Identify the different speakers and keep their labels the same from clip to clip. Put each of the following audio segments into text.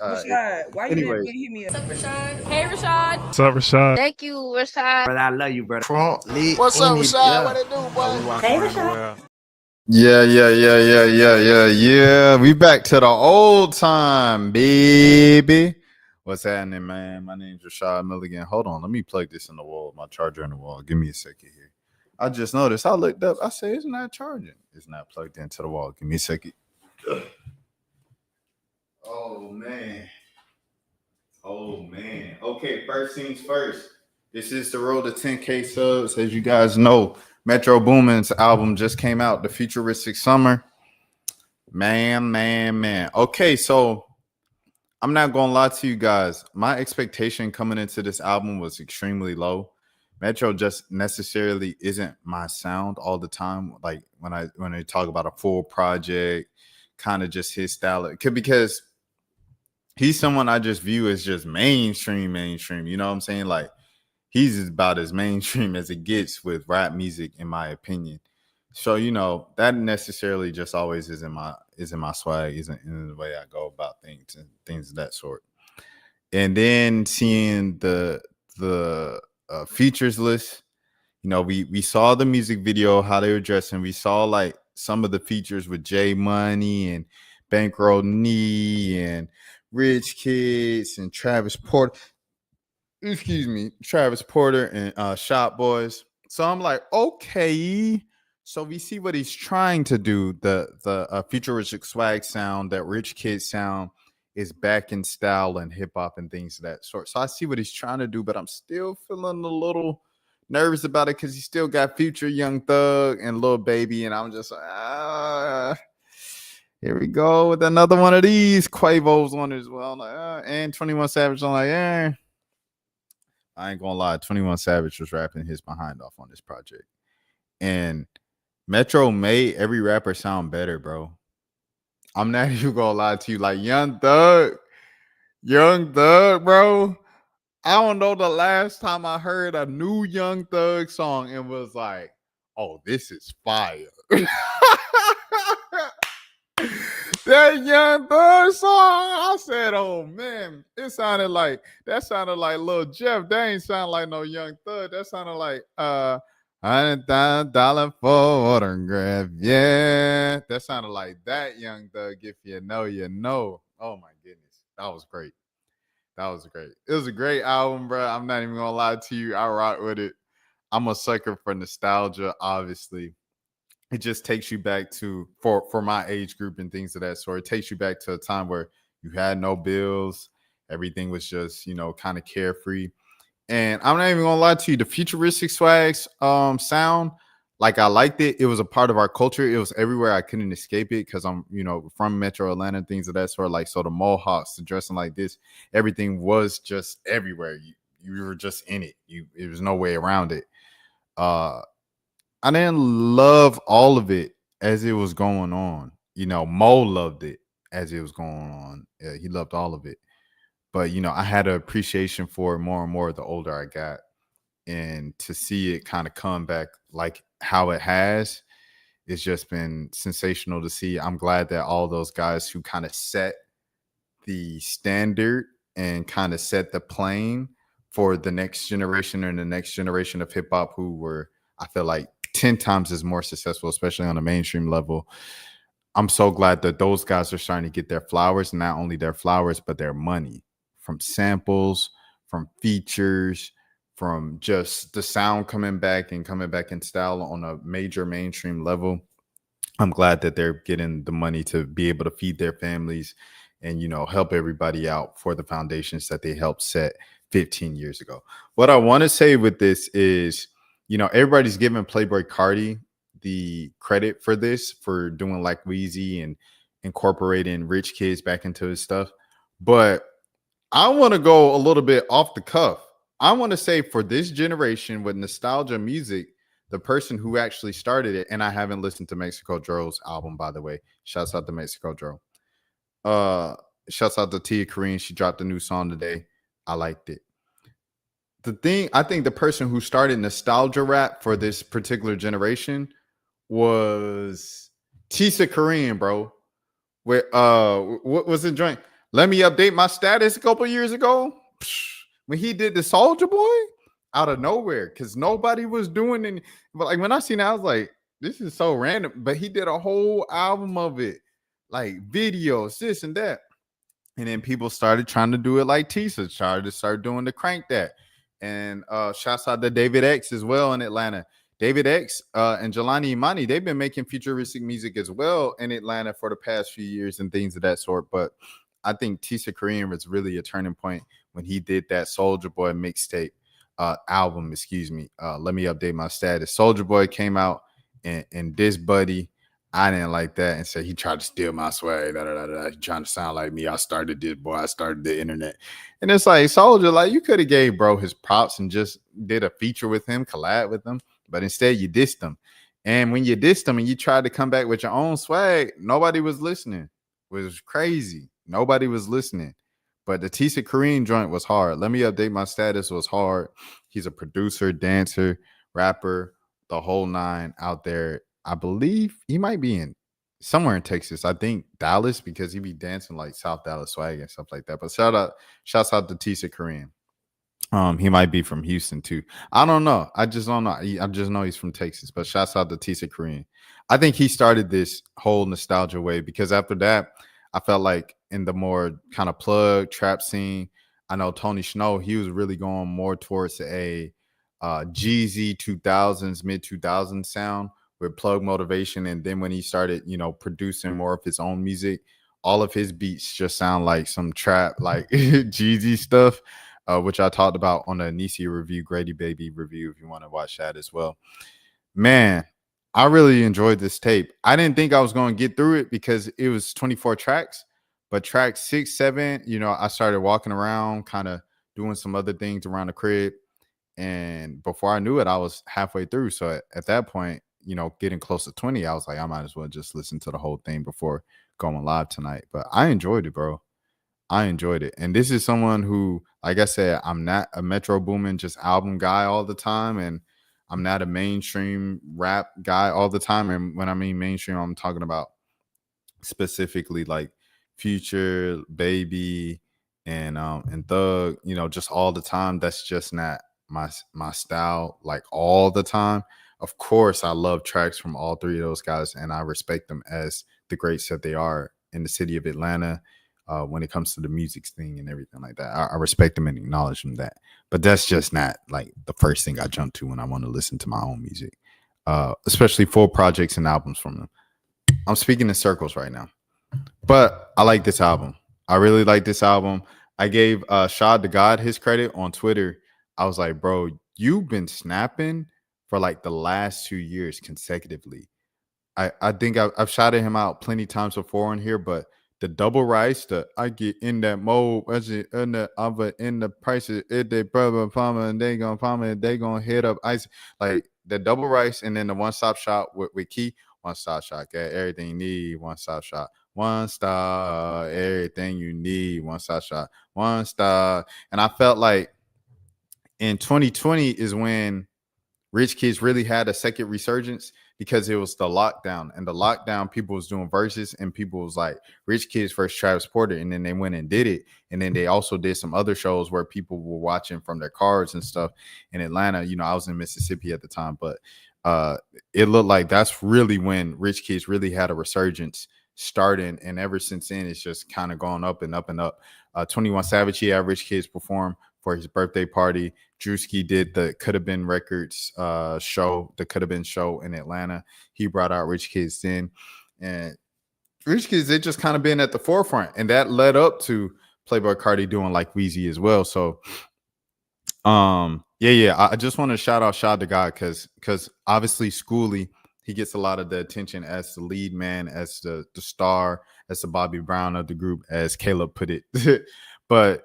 Speaker 1: Rashad, why you didn't
Speaker 2: Anyways,
Speaker 1: hit me up?
Speaker 3: What's up, Rashad? Hey, Rashad.
Speaker 4: What's up, Rashad?
Speaker 3: Thank you, Rashad.
Speaker 2: brother, I love you, brother. Trump lit.
Speaker 5: What's up, Rashad? What it do, boy?
Speaker 1: Hey, Rashad.
Speaker 2: Yeah. We back to the old time, baby. What's happening, man? My name's Rashad Milligan. Hold on, let me plug this in the wall. My charger in the wall. Give me a second here. I just noticed. I looked up. I said, "It's not charging. It's not plugged into the wall." Give me a second. Oh man. Okay, first things first. This is the road to 10K subs. As you guys know, Metro Boomin's album just came out, The Futuristic Summer. Man. Okay, so I'm not gonna lie to you guys. My expectation coming into this album was extremely low. Metro just necessarily isn't my sound all the time. Like when I talk about a full project, kind of just his style. Because he's someone I just view as just mainstream. You know what I'm saying? Like he's about as mainstream as it gets with rap music, in my opinion. So, you know, that necessarily just always isn't my swag, isn't in the way I go about things and things of that sort. And then seeing the features list, you know, we saw the music video, how they were dressing. We saw like some of the features with J Money and Bankroll Knee and Rich Kids and Travis Porter and Shop Boys. So I'm like, okay. So we see what he's trying to do. The futuristic swag sound, that Rich Kid sound is back in style and hip hop and things of that sort. So I see what he's trying to do, but I'm still feeling a little nervous about it because he still got Future, Young Thug, and Lil Baby, and I'm just like, here we go with another one of these Quavo's on as well. Like, and 21 Savage. I'm like, I ain't gonna lie, 21 Savage was rapping his behind off on this project, and Metro made every rapper sound better, bro. I'm not even gonna lie to you. Like Young Thug, bro. I don't know the last time I heard a new Young Thug song and was like, oh, this is fire. That Young Thug song, I said, oh man, that sounded like Lil Jeff. That ain't sound like no Young Thug. That sounded like $100,000 for autograph. Yeah. That sounded like that Young Thug. If you know, you know. Oh my goodness. That was great. It was a great album, bro. I'm not even gonna lie to you. I rock with it. I'm a sucker for nostalgia, obviously. It just takes you back to for my age group and things of that sort. It takes you back to a time where you had no bills. Everything was just, you know, kind of carefree. And I'm not even gonna lie to you, the futuristic swags sound, like I liked it. It was a part of our culture. It was everywhere. I couldn't escape it because I'm, you know, from Metro Atlanta, things of that sort. Like, so the Mohawks, the dressing like this, everything was just everywhere. You were just in it. There was no way around it. I didn't love all of it as it was going on. You know, Mo loved it as it was going on. Yeah, he loved all of it. But, you know, I had an appreciation for it more and more the older I got. And to see it kind of come back like how it has, it's just been sensational to see. I'm glad that all those guys who kind of set the standard and kind of set the plane for the next generation and the next generation of hip hop who were, I feel like, 10 times as more successful, especially on a mainstream level. I'm so glad that those guys are starting to get their flowers, not only their flowers, but their money from samples, from features, from just the sound coming back in style on a major mainstream level. I'm glad that they're getting the money to be able to feed their families and, you know, help everybody out for the foundations that they helped set 15 years ago. What I want to say with this is, you know, everybody's giving Playboy Carti the credit for this, for doing like Weezy and incorporating Rich Kids back into his stuff. But I want to go a little bit off the cuff. I want to say for this generation with nostalgia music, the person who actually started it, and I haven't listened to Mexico Dro's album, by the way. Shouts out to Mexico Dro. Shouts out to Tia Kareem. She dropped a new song today. I liked it. I think the person who started nostalgia rap for this particular generation was Tisa Kareem, bro. Where what was the joint? Let me update my status a couple years ago. When he did the Soldier Boy out of nowhere, because nobody was doing it. But like when I seen it, I was like, this is so random. But he did a whole album of it, like videos, this and that. And then people started trying to do it like Tisa, started to start doing the Crank That. And shouts out to David X as well in Atlanta. David X and Jelani Imani, they've been making futuristic music as well in Atlanta for the past few years and things of that sort. But I think Tisa Korean was really a turning point when he did that Soldier Boy mixtape album. Excuse me. Let me update my status. Soldier Boy came out and this buddy. I didn't like that and said he tried to steal my swag. He trying to sound like me. I started this, boy. I started the internet. And it's like, Soldier, like you could have gave bro his props and just did a feature with him, collab with him. But instead you dissed him. And when you dissed him and you tried to come back with your own swag, nobody was listening. It was crazy. Nobody was listening. But the Tisa Korean joint was hard. Let me update my status was hard. He's a producer, dancer, rapper, the whole nine out there. I believe he might be in somewhere in Texas. I think Dallas, because he be dancing like South Dallas swag and stuff like that. But shouts out to Tisa Korean. He might be from Houston too. I don't know. I just don't know. I just know he's from Texas. But shouts out to Tisa Korean. I think he started this whole nostalgia wave because after that, I felt like in the more kind of plug trap scene, I know Tony Snow, he was really going more towards a Jeezy 2000s, mid 2000s sound with plug motivation. And then when he started, producing more of his own music, all of his beats just sound like some trap, like Jeezy stuff, which I talked about on the Nisi review, Grady Baby review, if you want to watch that as well. Man, I really enjoyed this tape. I didn't think I was going to get through it because it was 24 tracks, but track 6, 7, I started walking around, kind of doing some other things around the crib. And before I knew it, I was halfway through. So at that point, getting close to 20, I was like, I might as well just listen to the whole thing before going live tonight. But I enjoyed it, bro. I enjoyed it. And this is someone who, like I said, I'm not a Metro Boomin just album guy all the time. And I'm not a mainstream rap guy all the time. And when I mean mainstream, I'm talking about specifically like Future, Baby, and Thug, just all the time. That's just not my style, like all the time. Of course, I love tracks from all three of those guys, and I respect them as the greats that they are in the city of Atlanta. When it comes to the music thing and everything like that, I respect them and acknowledge them that. But that's just not like the first thing I jump to when I want to listen to my own music, especially full projects and albums from them. I'm speaking in circles right now, but I like this album. I really like this album. I gave Shad the God his credit on Twitter. I was like, bro, you've been snapping for like the last 2 years consecutively. I think I've shouted him out plenty times before in here, but the double rice, I get in that mode, in the prices, if they brother palmer and they gonna hit up ice, like the double rice, and then the one-stop shop with Key, one-stop shop, get everything you need, one-stop shop, one stop, everything you need, one-stop shop, one stop. And I felt like in 2020 is when Rich Kids really had a second resurgence because it was the lockdown, and the lockdown people was doing verses, and people was like Rich Kids versus Travis Porter, and then they went and did it, and then they also did some other shows where people were watching from their cars and stuff in Atlanta. I was in Mississippi at the time, but it looked like that's really when Rich Kids really had a resurgence starting, and ever since then it's just kind of gone up and up and up. 21 Savage, he had Rich Kids perform for his birthday party. Drewski did the Could Have Been Records show, the Could Have Been show in Atlanta. He brought out Rich Kids then. And Rich Kids, they just kind of been at the forefront. And that led up to Playboy Carti doing like Weezy as well. So, I just want to shout out Shad the God because obviously Schoolie, he gets a lot of the attention as the lead man, as the star, as the Bobby Brown of the group, as Caleb put it. But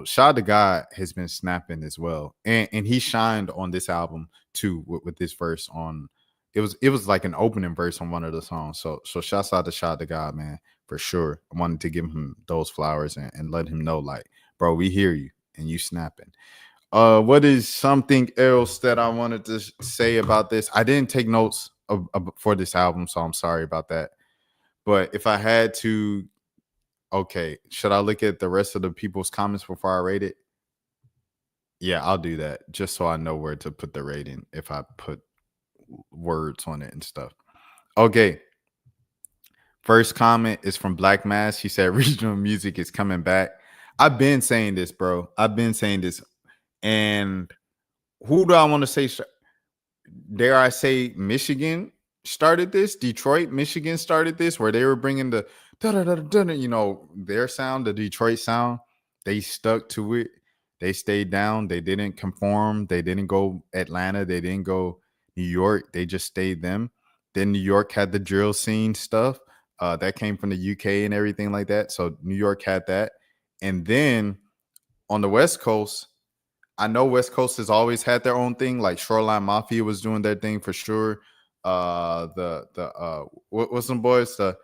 Speaker 2: Shad the God has been snapping as well, and he shined on this album too with this verse on. It was like an opening verse on one of the songs. So shouts out to Shad the God, man, for sure. I wanted to give him those flowers and let him know, like, bro, we hear you and you snapping. What is something else that I wanted to say about this? I didn't take notes for this album, so I'm sorry about that. But if I had to, Okay, should I look at the rest of the people's comments before I rate it? Yeah, I'll do that just so I know where to put the rating if I put words on it and stuff. Okay. First comment is from Black Mass. He said regional music is coming back. I've been saying this, bro. I've been saying this. And who do I want to say? Dare I say Michigan started this? Detroit, Michigan started this, where they were bringing the their sound, the Detroit sound. They stuck to it. They stayed down. They didn't conform. They didn't go Atlanta. They didn't go New York. They just stayed them. Then New York had the drill scene stuff that came from the UK and everything like that. So New York had that. And then on the West Coast, I know West Coast has always had their own thing. Like Shoreline Mafia was doing their thing for sure. What's some boys? The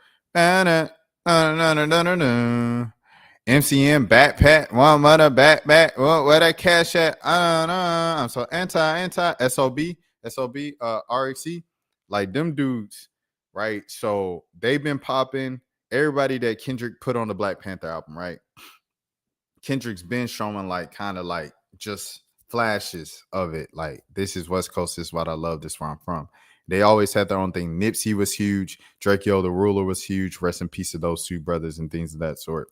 Speaker 2: MCM backpack, one mother back. Where that cash at? I'm so anti SOB RXC, like them dudes, right? So they've been popping. Everybody that Kendrick put on the Black Panther album, right? Kendrick's been showing like kind of like just flashes of it. Like, this is West Coast, this is what I love, this is where I'm from. They always had their own thing. Nipsey was huge. Drake Yo, the Ruler was huge. Rest in peace to those two brothers and things of that sort.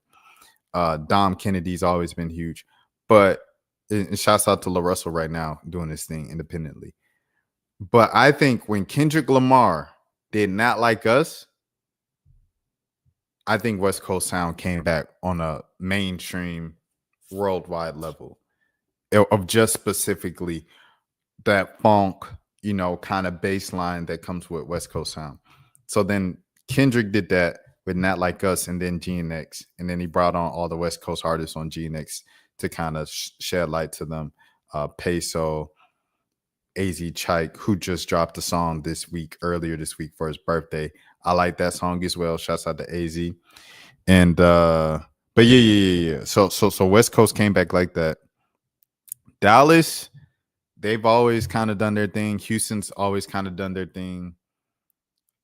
Speaker 2: Dom Kennedy's always been huge. But and shouts out to La Russell right now doing this thing independently. But I think when Kendrick Lamar did Not Like Us, I think West Coast sound came back on a mainstream worldwide level of just specifically that funk, kind of bass line that comes with West Coast sound. So then Kendrick did that with Not Like Us and then GNX. And then he brought on all the West Coast artists on GNX to kind of shed light to them. Peso, AZ Chike, who just dropped a song earlier this week for his birthday. I like that song as well. Shouts out to AZ. And but yeah. So West Coast came back like that. Dallas, they've always kind of done their thing. Houston's always kind of done their thing.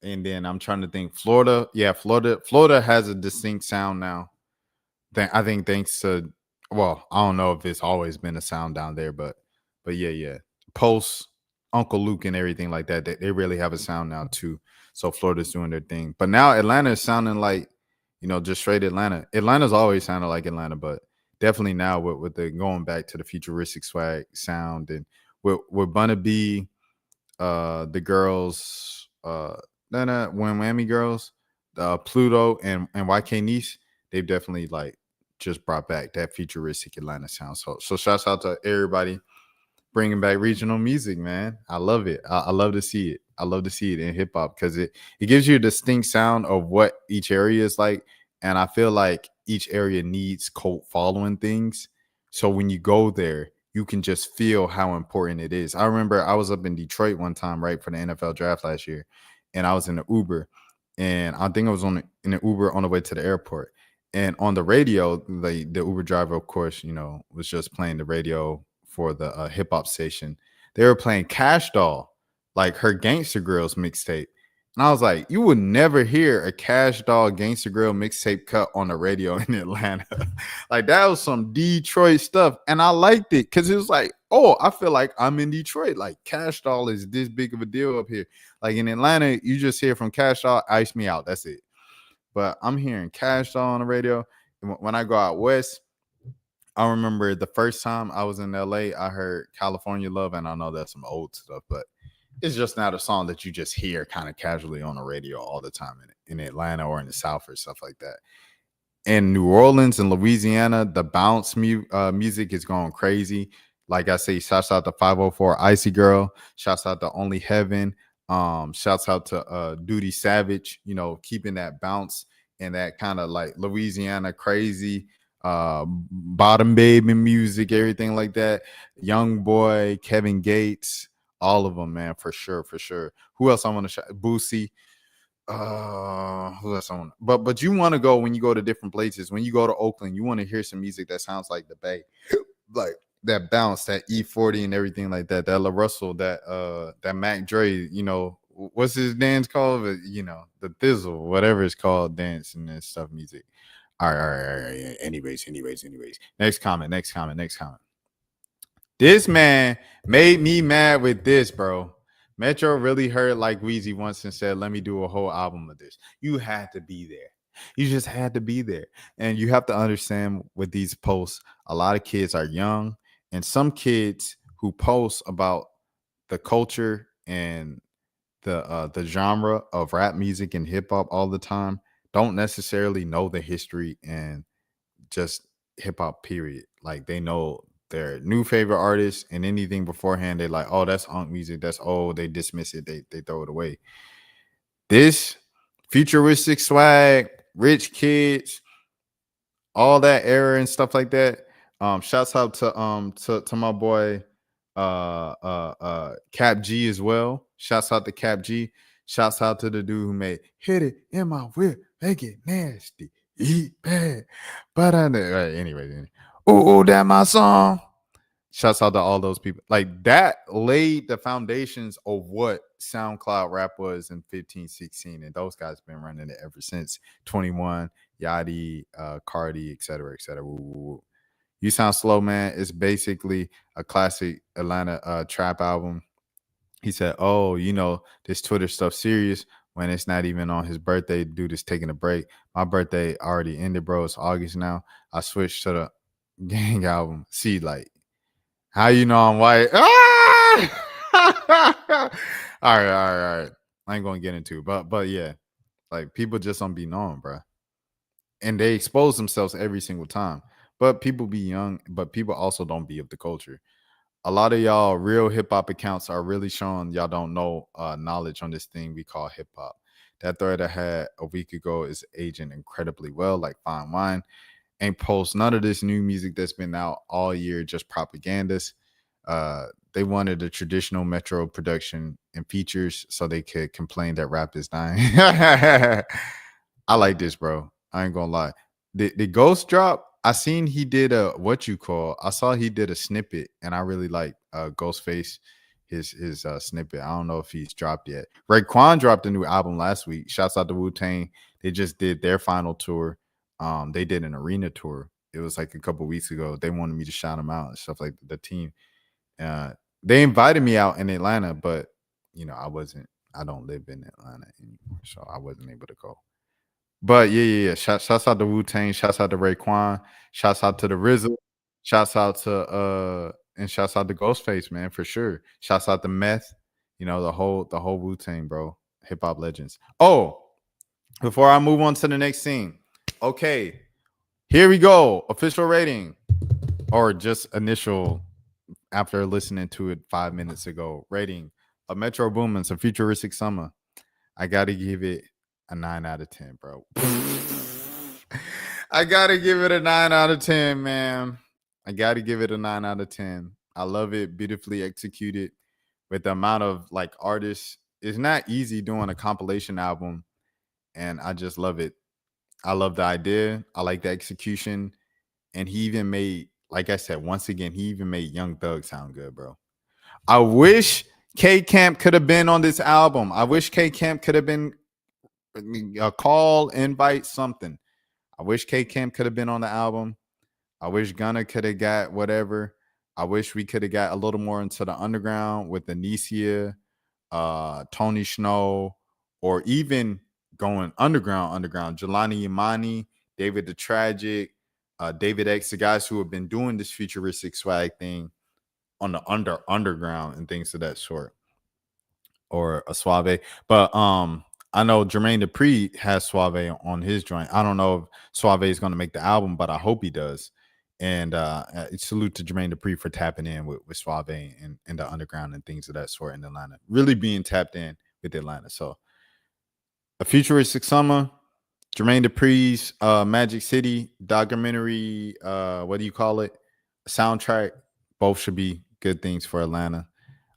Speaker 2: And then I'm trying to think. Florida, Florida has a distinct sound now. I think thanks to, well, I don't know if it's always been a sound down there, but yeah. Post, Uncle Luke and everything like that, they really have a sound now too. So Florida's doing their thing. But now Atlanta is sounding like, just straight Atlanta. Atlanta's always sounded like Atlanta, but definitely now with the going back to the futuristic swag sound and with Bunna B, the girls, when Whammy girls, Pluto and YK Nice, they've definitely like just brought back that futuristic Atlanta sound. So shouts out to everybody bringing back regional music, man. I love it. I love to see it. I love to see it in hip hop because it gives you a distinct sound of what each area is like. And I feel like each area needs cult following things. So when you go there, you can just feel how important it is. I remember I was up in Detroit one time, right, for the NFL draft last year. And I was in the Uber. And I think I was in the Uber on the way to the airport. And on the radio, the Uber driver, of course, was just playing the radio for the hip hop station. They were playing Cash Doll, like her Gangsta Grills mixtape. And I was like, you would never hear a Cash Doll Gangsta Grill mixtape cut on the radio in Atlanta. Like, that was some Detroit stuff. And I liked it because it was like, oh, I feel like I'm in Detroit. Like, Cash Doll is this big of a deal up here. Like, in Atlanta, you just hear from Cash Doll, Ice Me Out. That's it. But I'm hearing Cash Doll on the radio. And when I go out west, I remember the first time I was in LA, I heard California Love. And I know that's some old stuff, but it's just not a song that you just hear kind of casually on the radio all the time in Atlanta or in the South or stuff like that. In New Orleans and Louisiana, the bounce music is going crazy. Like I say, shouts out to 504 Icy Girl. Shouts out to Only Heaven. Shouts out to Duty Savage, keeping that bounce and that kind of like Louisiana crazy bottom baby music, everything like that. Young Boy, Kevin Gates. All of them, man, for sure. Who else I want to shout? Boosie. Who else I want? But you want to go when you go to different places. When you go to Oakland, you want to hear some music that sounds like the Bay, like that bounce, that E40 and everything like that. That La Russell, that Mac Dre. What's his dance called? The Thizzle, whatever it's called, dance and stuff music. All right. Anyways. Next comment. This man made me mad with this, bro. Metro really heard like Weezy once and said, let me do a whole album of this. You had to be there. You just had to be there. And you have to understand with these posts, a lot of kids are young, and some kids who post about the culture and the genre of rap music and hip hop all the time don't necessarily know the history and just hip hop period. Like they know their new favorite artists, and anything beforehand they like, oh, that's unk music, that's old, they dismiss it, they throw it away. This futuristic swag, rich kids, all that era and stuff like that. Shouts out to my boy Cap G as well. Shouts out to Cap G. Shouts out to the dude who made Hit It in My Whip, Make It Nasty, Eat Bad. But anyway. Oh, that my song. Shouts out to all those people. Like that laid the foundations of what SoundCloud rap was in 15, 16. And those guys been running it ever since 21, Yachty, Cardi, et cetera, et cetera. Woo. You Sound Slow, man. It's basically a classic Atlanta trap album. He said, oh, this Twitter stuff serious when it's not even on his birthday. Dude is taking a break. My birthday already ended, bro. It's August now. I switched to the Gang album. See, like, how you know I'm white? Ah! All right. I ain't gonna get into it, but yeah, like people just don't be known, bro. And they expose themselves every single time. But people be young, but people also don't be of the culture. A lot of y'all real hip hop accounts are really showing y'all don't know knowledge on this thing we call hip hop. That thread I had a week ago is aging incredibly well, like fine wine. Ain't post none of this new music that's been out all year, just propagandas. They wanted a traditional Metro production and features so they could complain that rap is dying. I like this, bro. I ain't gonna lie. The Ghost drop, I seen he did I saw he did a snippet, and I really like Ghostface, his snippet. I don't know if he's dropped yet. Raekwon dropped a new album last week. Shouts out to Wu-Tang. They just did their final tour. They did an arena tour. It was like a couple weeks ago. They wanted me to shout them out and stuff, like the team. They invited me out in Atlanta, but I don't live in Atlanta anymore, so I wasn't able to go. But yeah. Shouts out to Wu-Tang, shouts out to Raekwon, shouts out to the RZA, shouts out to and shouts out to Ghostface, man, for sure. Shouts out to Meth, the whole Wu-Tang, bro. Hip hop legends. Oh, before I move on to the next scene. Okay, here we go. Official rating, or just initial after listening to it 5 minutes ago. Rating of Metro Boomin's A Futuristic Summer. I got to give it a 9 out of 10, bro. I got to give it a 9 out of 10, man. I got to give it a 9 out of 10. I love it. Beautifully executed with the amount of like artists. It's not easy doing a compilation album, and I just love it. I love the idea. I like the execution. And he even made, like I said, once again, he even made Young Thug sound good, bro. I wish K Camp could have been on this album. I wish K Camp could have been a call, invite, something. I wish K Camp could have been on the album. I wish Gunna could have got whatever. I wish we could have got a little more into the underground with Anicia, Tony Snow, or even going underground. Jelani Imani, David the Tragic, David X, the guys who have been doing this futuristic swag thing on the underground and things of that sort, or a Suave. But I know Jermaine Dupri has Suave on his joint. I don't know if Suave is going to make the album, but I hope he does. And salute to Jermaine Dupri for tapping in with Suave and the underground and things of that sort in Atlanta. Really being tapped in with Atlanta. So A Futuristic Summer, Jermaine Dupri's Magic City documentary, what do you call it? Soundtrack. Both should be good things for Atlanta.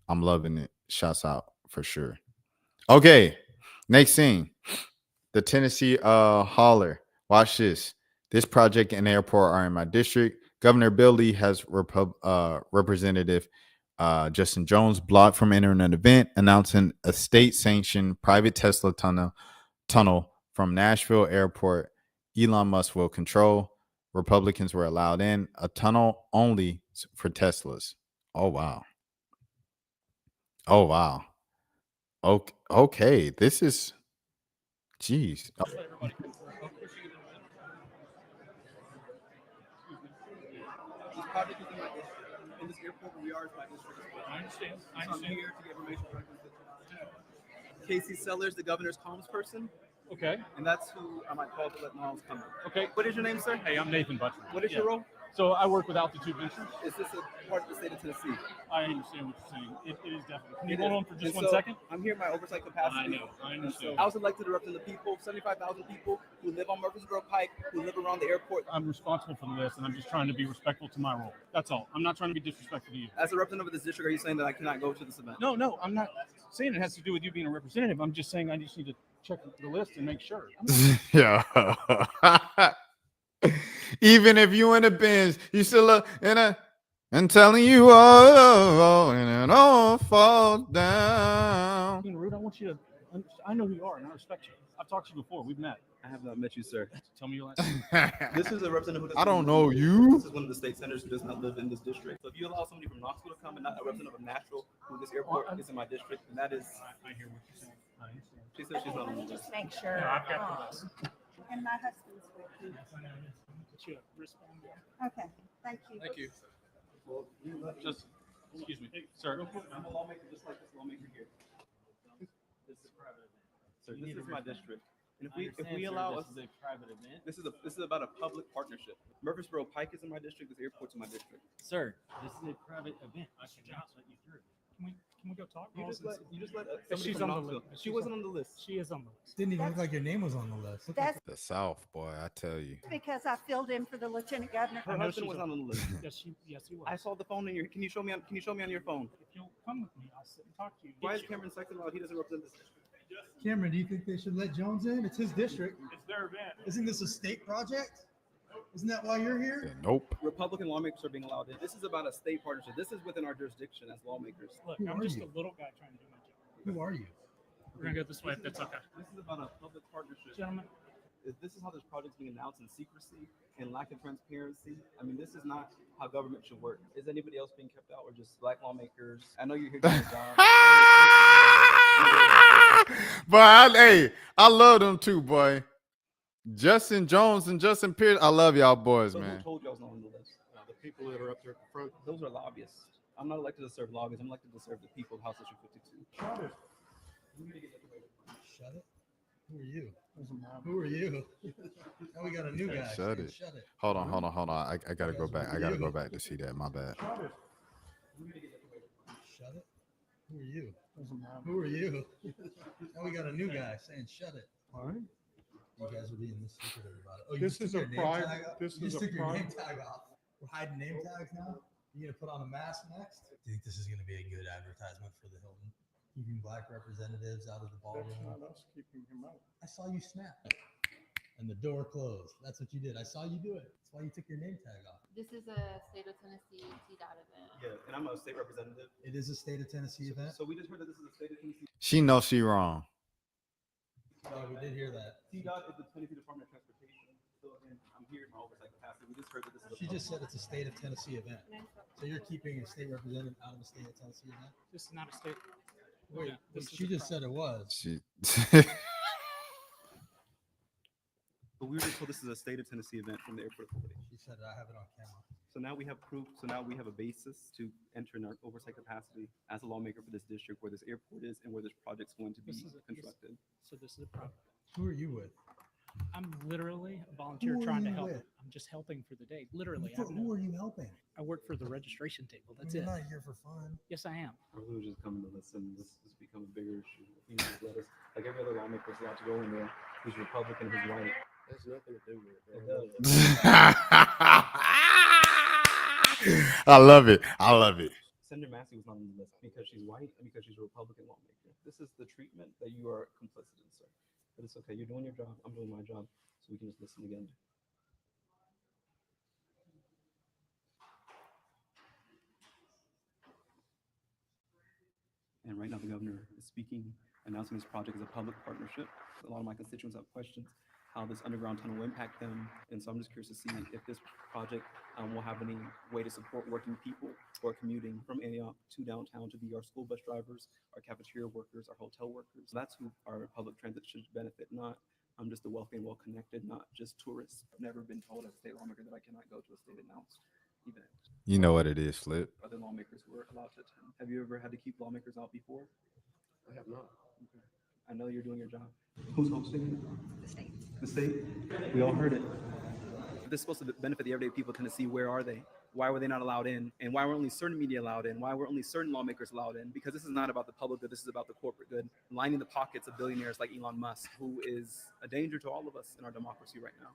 Speaker 2: I'm loving it. Shouts out for sure. Okay, next scene. The Tennessee Holler. Watch this. This project and airport are in my district. Governor Bill Lee has Representative Justin Jones blocked from entering an event announcing a state-sanctioned private Tesla tunnel from Nashville Airport Elon Musk will control. Republicans were allowed in. A tunnel only for Teslas. Oh, wow. Oh, wow. Okay. This is, geez. Oh.
Speaker 1: In this airport, we are my district. I understand. I'm here to get information from Casey Sellers, the governor's comms person.
Speaker 4: Okay.
Speaker 1: And that's who I might call to let know I was coming.
Speaker 4: Okay.
Speaker 1: What is your name, sir?
Speaker 4: Hey, I'm Nathan Butcher.
Speaker 1: What is your role?
Speaker 4: So I work with Altitude Ventures.
Speaker 1: Is this a part of the state of Tennessee?
Speaker 4: I understand what you're saying. It is definitely. Can you hold on for just 1 second?
Speaker 1: I'm here in my oversight capacity.
Speaker 4: I know. I understand.
Speaker 1: So I was elected to represent the people, 75,000 people who live on Murfreesboro Pike, who live around the airport.
Speaker 4: I'm responsible for the list, and I'm just trying to be respectful to my role. That's all. I'm not trying to be disrespectful to you.
Speaker 1: As a representative of this district, are you saying that I cannot go to this event?
Speaker 4: No, I'm not saying it has to do with you being a representative. I'm just saying I just need to check the list and make sure.
Speaker 2: Yeah. Even if you in a Benz, you still look in a and telling you and it all falls down.
Speaker 4: Being rude, I want you to. I know who you are, and I respect you. I've talked to you before. We've met.
Speaker 1: I have not met you, sir.
Speaker 4: Tell me your last name.
Speaker 1: This is a representative.
Speaker 2: I don't know you.
Speaker 1: This is one of the state senators who does not live in this district. So if you allow somebody from Knoxville to come and not a representative of Nashville, who this airport is in my district, and that is.
Speaker 4: I hear what you're saying. I understand.
Speaker 1: She said she's not on the list.
Speaker 6: Just make sure.
Speaker 4: Yeah, I've got the list.
Speaker 6: And my husband's with me. Okay, thank you.
Speaker 4: Thank you. Just, excuse me, sir.
Speaker 1: I'm a lawmaker just like this lawmaker here. This is a private event. Sir, this is my district. And if we allow us,
Speaker 7: this is a private event.
Speaker 1: this is about a public partnership. Murfreesboro Pike is in my district. This airport's in my district.
Speaker 7: Sir, this is a private event. I cannot let you through.
Speaker 4: Can we go talk?
Speaker 1: You just let somebody
Speaker 4: She's
Speaker 1: from
Speaker 4: on the
Speaker 1: Knoxville.
Speaker 4: list.
Speaker 1: She wasn't on the list.
Speaker 4: She is on the list.
Speaker 8: Didn't even look like your name was on the list.
Speaker 6: That's
Speaker 2: The South, boy, I tell you.
Speaker 6: because I filled in for the lieutenant governor.
Speaker 1: Her
Speaker 4: I know
Speaker 1: husband
Speaker 4: she's
Speaker 1: was
Speaker 4: on-
Speaker 1: not on the list.
Speaker 4: Yes, he was.
Speaker 1: I saw the phone in your. Can you show me on your phone?
Speaker 4: If you'll come with me, I'll sit and talk to you.
Speaker 1: Why is Cameron second allowed? He doesn't represent this district.
Speaker 8: Cameron, do you think they should let Jones in? It's his district.
Speaker 4: It's their event.
Speaker 8: Isn't this a state project? Isn't that why you're here?
Speaker 2: Yeah, nope.
Speaker 1: Republican lawmakers are being allowed in. This is about a state partnership. This is within our jurisdiction as lawmakers.
Speaker 4: Look,
Speaker 8: Who
Speaker 4: I'm
Speaker 8: are
Speaker 4: just
Speaker 8: you?
Speaker 4: a little guy trying to do my job.
Speaker 8: Who are you?
Speaker 4: We're gonna go this way if that's okay.
Speaker 1: This is about a public partnership.
Speaker 4: Gentlemen,
Speaker 1: This is how this project's being announced in secrecy and lack of transparency. I mean, this is not how government should work. Is anybody else being kept out or just black lawmakers? I know you're here doing your job.
Speaker 2: But I love them too, boy. Justin Jones and Justin Pierce. I love y'all boys,
Speaker 1: So who
Speaker 2: man.
Speaker 1: told you I was not on the list?
Speaker 4: the people that are up there at the front.
Speaker 1: Those are lobbyists. I'm not elected to serve lobbyists. I'm elected to serve the people of House District 52.
Speaker 8: Shut it. Who are you? Who are you? Now we got a new guy.
Speaker 2: Shut
Speaker 8: saying,
Speaker 2: it.
Speaker 8: Shut it.
Speaker 2: Hold on. I gotta go back. I gotta go back to see that. My bad.
Speaker 8: Shut it. Who are you? Who are you? Now we got a new guy saying, "Shut it."
Speaker 4: All right.
Speaker 8: You guys are being this secretive about it. Oh, you
Speaker 4: This
Speaker 8: just
Speaker 4: is
Speaker 8: took
Speaker 4: a
Speaker 8: your name
Speaker 4: private-
Speaker 8: tag off?
Speaker 4: this
Speaker 8: You
Speaker 4: is
Speaker 8: just
Speaker 4: a
Speaker 8: took your name
Speaker 4: private-
Speaker 8: tag off. We're hiding name tags now. You gonna put on a mask next? Do you think this is gonna be a good advertisement for the Hilton? Keeping black representatives out of the ballroom.
Speaker 4: Us keeping him out.
Speaker 8: I saw you snap, and the door closed. That's what you did. I saw you do it. That's why you took your name tag off.
Speaker 9: This is a state of Tennessee TDOT event.
Speaker 1: Yeah, and I'm a state representative.
Speaker 8: It is a state of Tennessee event.
Speaker 1: So we just heard that this is a state of Tennessee.
Speaker 2: She knows she wrong.
Speaker 8: Oh, we did hear that.
Speaker 1: TDOT is the Tennessee Department of Transportation. So again, I'm here in my oversight capacity. We just heard that this is a
Speaker 8: She just said it's a state of Tennessee event. So you're keeping a state representative out of a state of Tennessee event?
Speaker 4: This is not a state.
Speaker 8: Wait,
Speaker 4: This is
Speaker 8: she
Speaker 4: a
Speaker 8: just said it was.
Speaker 2: She.
Speaker 1: But we were just told this is a state of Tennessee event from the airport authority.
Speaker 8: She said I have it on camera.
Speaker 1: So now we have proof. So now we have a basis to enter in our oversight capacity as a lawmaker for this district, where this airport is and where this project's going to be
Speaker 4: This is a-
Speaker 1: constructed.
Speaker 4: So this is a problem.
Speaker 8: Who are you with?
Speaker 4: I'm literally a volunteer
Speaker 8: Who are
Speaker 4: trying to
Speaker 8: you
Speaker 4: help.
Speaker 8: with?
Speaker 4: I'm just helping for the day. Literally,
Speaker 8: Who are you helping?
Speaker 4: I work for the registration table. That's
Speaker 8: You're
Speaker 4: it.
Speaker 8: not here for fun.
Speaker 4: Yes, I am.
Speaker 1: Or we were just coming to listen. This has become a bigger issue. You just let us, like every other lawmaker, is allowed to go in there. Who's Republican, who's white.
Speaker 7: That's nothing to do with it.
Speaker 1: It
Speaker 7: bro.
Speaker 1: does.
Speaker 2: I love it. I love it.
Speaker 1: Senator Massey was not on the list because she's white and because she's a Republican lawmaker. This is the treatment that you are complicit in, sir. But it's okay. You're doing your job. I'm doing my job. So we can just listen again. And right now the governor is speaking, announcing this project as a public partnership. A lot of my constituents have questions. how this underground tunnel will impact them. And so I'm just curious to see if this project will have any way to support working people who are commuting from Antioch to downtown to be our school bus drivers, our cafeteria workers, our hotel workers. That's who our public transit should benefit, not just the wealthy and well-connected, not just tourists. I've never been told as a state lawmaker that I cannot go to a state announced event.
Speaker 2: You know what it is, Flip.
Speaker 1: Other lawmakers were allowed to attend. Have you ever had to keep lawmakers out before?
Speaker 10: I have not.
Speaker 1: Okay. I know you're doing your job. Who's hosting it? The state. The state? We all heard it. This is supposed to benefit the everyday people of Tennessee. Where are they? Why were they not allowed in? And why were only certain media allowed in? Why were only certain lawmakers allowed in? Because this is not about the public good. This is about the corporate good, lining the pockets of billionaires like Elon Musk, who is a danger to all of us in our democracy right now.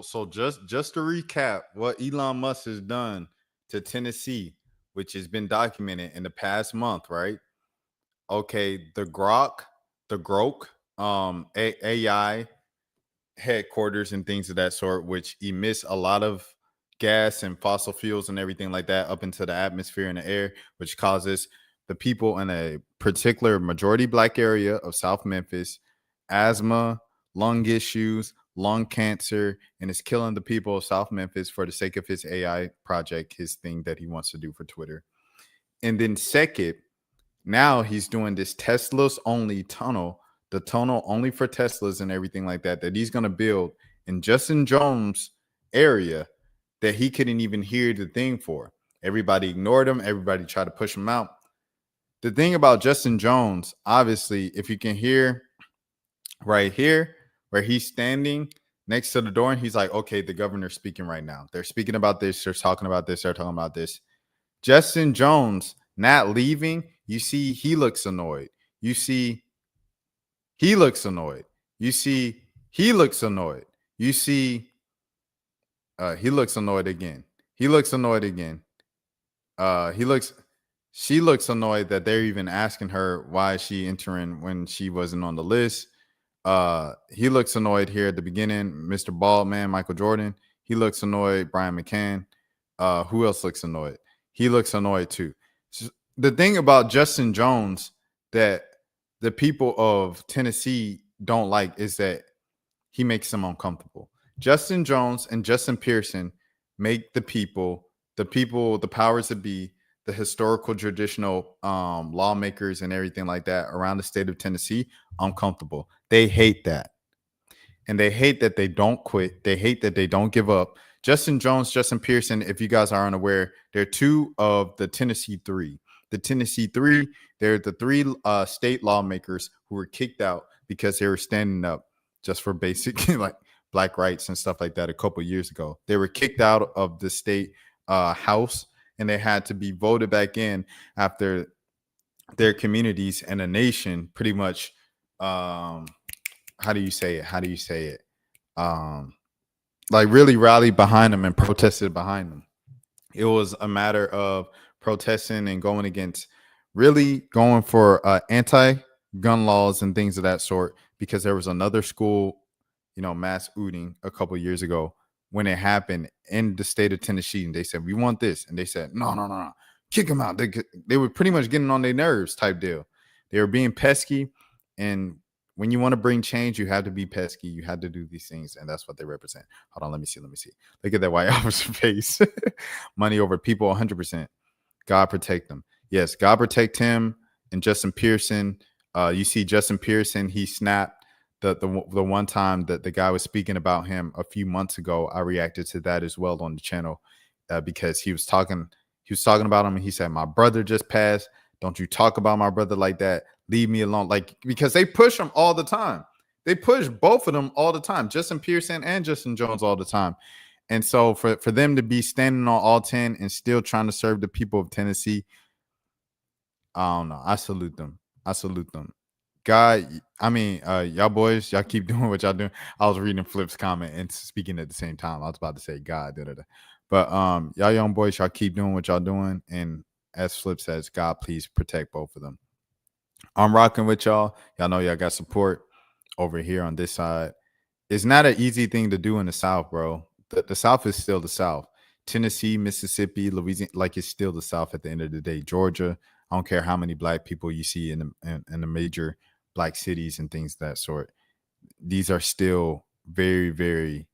Speaker 2: So just to recap what Elon Musk has done to Tennessee, which has been documented in the past month, right? Okay, the Grok, AI headquarters and things of that sort, which emits a lot of gas and fossil fuels and everything like that up into the atmosphere and the air, which causes the people in a particular majority Black area of South Memphis asthma, lung issues, lung cancer, and it's killing the people of South Memphis for the sake of his AI project, his thing that he wants to do for Twitter. And then second, now he's doing this Tesla's only tunnel, the tunnel only for Teslas and everything like that, that he's going to build in Justin Jones' area that he couldn't even hear the thing for. Everybody ignored him. Everybody tried to push him out. The thing about Justin Jones, obviously, if you can hear right here where he's standing next to the door and he's like, okay, the governor's speaking right now. They're speaking about this. They're talking about this. They're talking about this. Justin Jones not leaving. You see, he looks annoyed. You see, he looks annoyed. You see, he looks annoyed. You see, he looks annoyed again. He looks annoyed again. She looks annoyed that they're even asking her why is she entering when she wasn't on the list. He looks annoyed here at the beginning. Mr. Baldman, Michael Jordan. He looks annoyed. Brian McCann. Who else looks annoyed? He looks annoyed too. So the thing about Justin Jones that the people of Tennessee don't like is that he makes them uncomfortable. Justin Jones and Justin Pearson make the powers that be, the historical traditional lawmakers and everything like that around the state of Tennessee uncomfortable. They hate that. And they hate that they don't quit. They hate that they don't give up. Justin Jones, Justin Pearson, if you guys are unaware, they're two of the Tennessee Three. The Tennessee Three, they're the three state lawmakers who were kicked out because they were standing up just for basic like Black rights and stuff like that a couple years ago. They were kicked out of the state house and they had to be voted back in after their communities and a nation pretty much, how do you say it? Like really rallied behind them and protested behind them. It was a matter of protesting and going for anti-gun laws and things of that sort, because there was another school, mass shooting a couple years ago when it happened in the state of Tennessee, and they said, we want this. And they said, no, kick them out. They were pretty much getting on their nerves type deal. They were being pesky. And when you want to bring change, you have to be pesky. You have to do these things. And that's what they represent. Hold on. Let me see. Look at that white officer face. Money over people, 100%. God protect them. Yes, God protect him and Justin Pearson. You see Justin Pearson, he snapped the one time that the guy was speaking about him a few months ago. I reacted to that as well on the channel because he was talking about him and he said, my brother just passed. Don't you talk about my brother like that. Leave me alone. Like, because they push him all the time. They push both of them all the time, Justin Pearson and Justin Jones all the time. And so for them to be standing on all 10 and still trying to serve the people of Tennessee, I don't know. I salute them. God, y'all boys, y'all keep doing what y'all doing. I was reading Flip's comment and speaking at the same time. I was about to say God, but y'all young boys, y'all keep doing what y'all doing. And as Flip says, God, please protect both of them. I'm rocking with y'all. Y'all know y'all got support over here on this side. It's not an easy thing to do in the South, bro. The South is still the South. Tennessee, Mississippi, Louisiana, like it's still the South at the end of the day. Georgia, I don't care how many black people you see in the major black cities and things of that sort. These are still very, very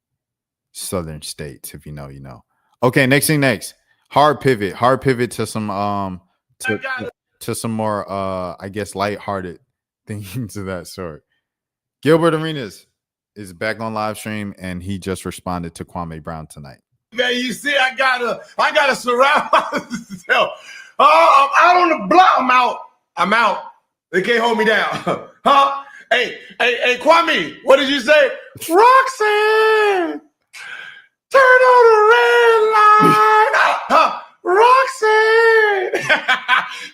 Speaker 2: southern states. If you know, you know. Okay, next. Hard pivot to some to some more I guess lighthearted things of that sort. Gilbert Arenas is back on live stream, and he just responded to Kwame Brown tonight.
Speaker 5: Man, you see, I gotta surround myself. I'm out on the block. I'm out. They can't hold me down. Huh? Hey, Kwame, what did you say? Roxanne, turn on the red light. Roxanne,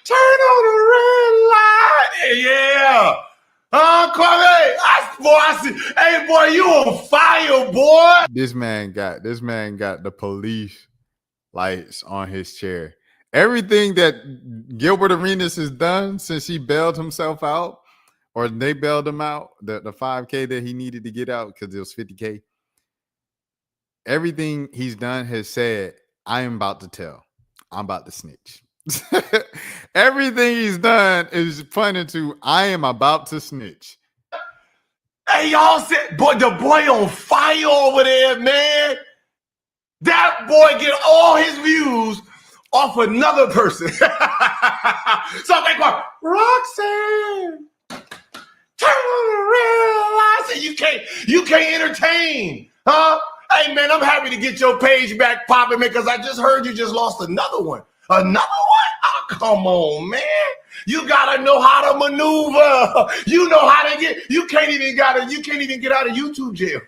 Speaker 5: turn on the red light. Yeah. Kwame, I see. Hey, boy, you on fire, boy.
Speaker 2: This man got the police lights on his chair. Everything that Gilbert Arenas has done since he bailed himself out, or they bailed him out, the 5K that he needed to get out because it was 50K. Everything he's done has said, I am about to tell. I'm about to snitch. Everything he's done is pointing to, I am about to snitch.
Speaker 5: Hey, y'all said, boy, the boy on fire over there, man. That boy get all his views off another person. So they go, Roxanne, turn on the red light. So you can't entertain, huh? Hey, man, I'm happy to get your page back popping, man, because I just heard you just lost another one. Another one? Oh, come on, man. You gotta know how to maneuver. You know how to get. You can't even get out of YouTube jail.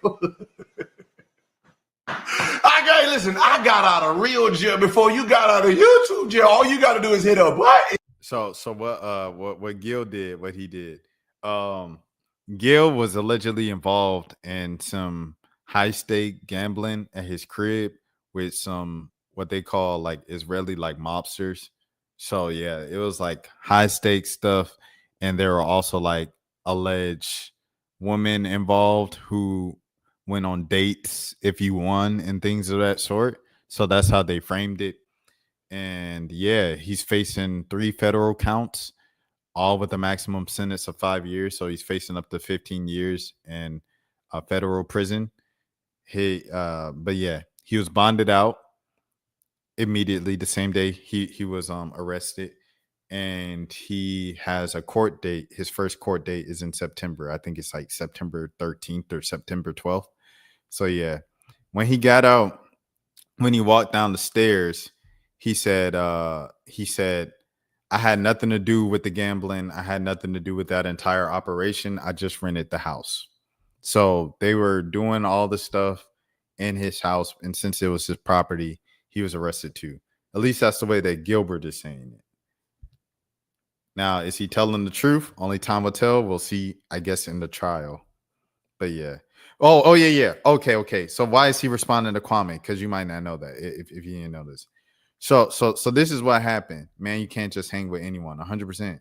Speaker 5: I got out of real jail before you got out of YouTube jail. All you gotta do is hit a button.
Speaker 2: So what Gil did, what he did. Gil was allegedly involved in some high stake gambling at his crib with some what they call like Israeli like mobsters. So yeah, it was like high stakes stuff, and there were also like alleged women involved who went on dates if you won and things of that sort. So that's how they framed it. And yeah, he's facing 3 federal counts, all with a maximum sentence of 5 years. So he's facing up to 15 years in a federal prison. But yeah, he was bonded out immediately the same day he was arrested, and he has a court date. His first court date is in September. I think it's like September 13th or September 12th. So yeah, when he got out, when he walked down the stairs, he said, I had nothing to do with the gambling. I had nothing to do with that entire operation. I just rented the house. So they were doing all the stuff in his house, and since it was his property, he was arrested too. At least that's the way that Gilbert is saying it. Now, is he telling the truth? Only time will tell. We'll see, I guess, in the trial. But yeah. Oh yeah. Okay. So why is he responding to Kwame? Because you might not know that if you didn't know this. So this is what happened. Man, you can't just hang with anyone. 100%.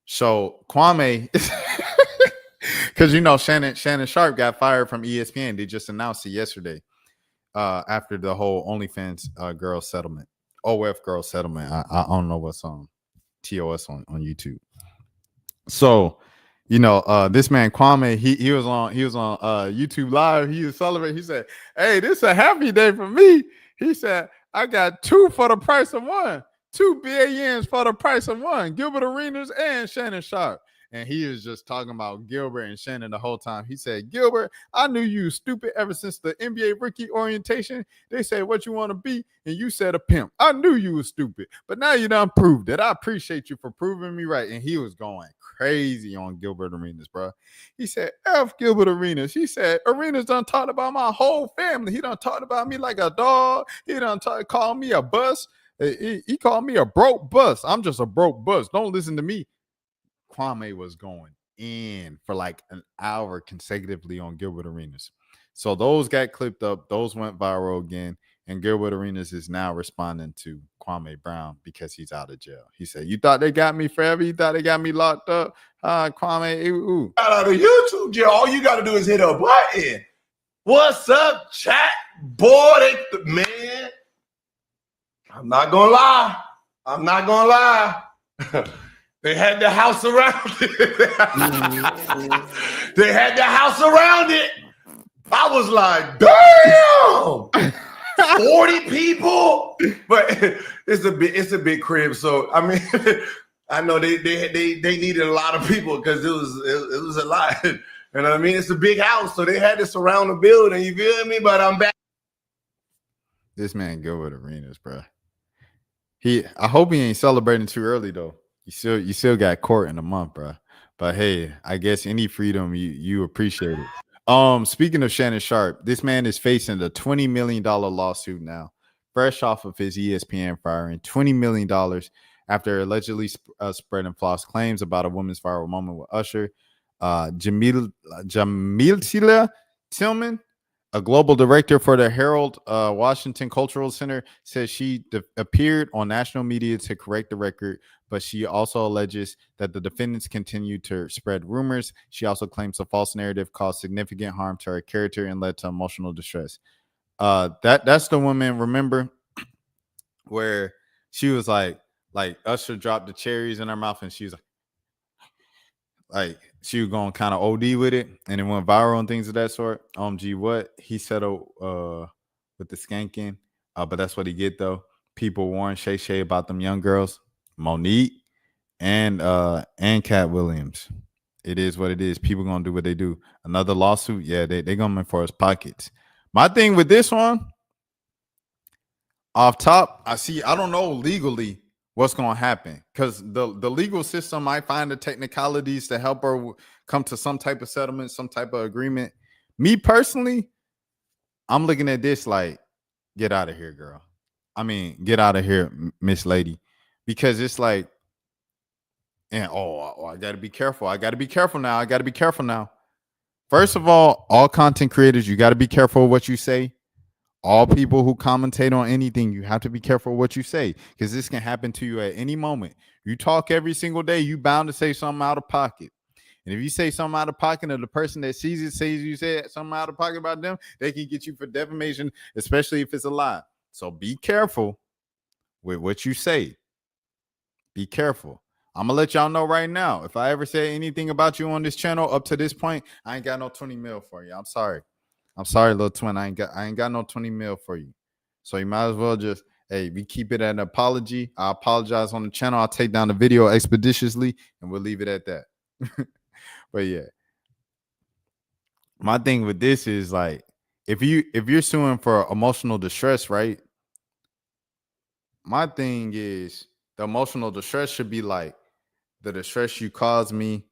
Speaker 2: So Kwame, because you know Shannon Sharpe got fired from ESPN. They just announced it yesterday. After the whole OnlyFans girl settlement, OF girl settlement. I don't know what's on TOS on YouTube. So, you know, this man Kwame, he was on YouTube Live. He was celebrating. He said, "Hey, this is a happy day for me." He said, "I got 2 for the price of 1, 2 BANs for the price of 1, Gilbert Arenas and Shannon Sharpe." And he was just talking about Gilbert and Shannon the whole time. He said, "Gilbert, I knew you was stupid ever since the NBA rookie orientation. They say what you want to be, and you said a pimp. I knew you was stupid, but now you done proved it. I appreciate you for proving me right." And he was going crazy on Gilbert Arenas, bro. He said, "F Gilbert Arenas." He said, "Arenas done talked about my whole family. He done talked about me like a dog. He done called me a bus. He called me a broke bus. I'm just a broke bus. Don't listen to me." Kwame was going in for like an hour consecutively on Gilbert Arenas. So those got clipped up. Those went viral again. And Gilbert Arenas is now responding to Kwame Brown because he's out of jail. He said, "You thought they got me forever? You thought they got me locked up? Kwame, ooh.
Speaker 5: Out of YouTube jail, all you got to do is hit a button. What's up, chat? Boy, man. I'm not going to lie. They had the house around it. They had the house around it. I was like, damn, 40 people. But it's a big crib. So I mean, I know they needed a lot of people because it was a lot. You know what I mean? It's a big house, so they had to surround the building. You feel me? But I'm back.
Speaker 2: This man Gilbert Arenas, bro. I hope he ain't celebrating too early though. You still got court in a month, bro. But hey, I guess any freedom you appreciate it. Speaking of Shannon Sharpe, this man is facing a $20 million lawsuit now, fresh off of his ESPN firing. $20 million after allegedly spreading false claims about a woman's viral moment with Usher. Jamila Tillman, a global director for the Harold Washington Cultural Center, says she appeared on national media to correct the record, but she also alleges that the defendants continue to spread rumors. She also claims a false narrative caused significant harm to her character and led to emotional distress. That's the woman, remember, where she was like Usher dropped the cherries in her mouth and she was like she was going kind of OD with it, and it went viral and things of that sort. What he settled with the skanking, but that's what he get though. People warned Shay about them young girls, Monique and Cat Williams. It is what it is. People gonna do what they do. Another lawsuit, yeah, they gonna enforce pockets. My thing with this one, off top, I don't know legally what's going to happen because the legal system might find the technicalities to help her come to some type of settlement, some type of agreement. Me personally, I'm looking at this like, get out of here, girl. I mean, get out of here, Miss Lady, because it's like, and I got to be careful. I got to be careful now. First of all content creators, you got to be careful of what you say. All people who commentate on anything, you have to be careful what you say because this can happen to you at any moment. You talk every single day, you bound to say something out of pocket. And if you say something out of pocket of the person that sees it, says you said something out of pocket about them, they can get you for defamation, especially if it's a lie. So be careful with what you say. Be careful. I'm going to let y'all know right now. If I ever say anything about you on this channel up to this point, I ain't got no 20 mil for you. I'm sorry, little twin. I ain't got no 20 mil for you. So you might as well just, hey, we keep it at an apology. I apologize on the channel. I'll take down the video expeditiously and we'll leave it at that. But yeah. My thing with this is like, if you're suing for emotional distress, right? My thing is the emotional distress should be like the distress you caused me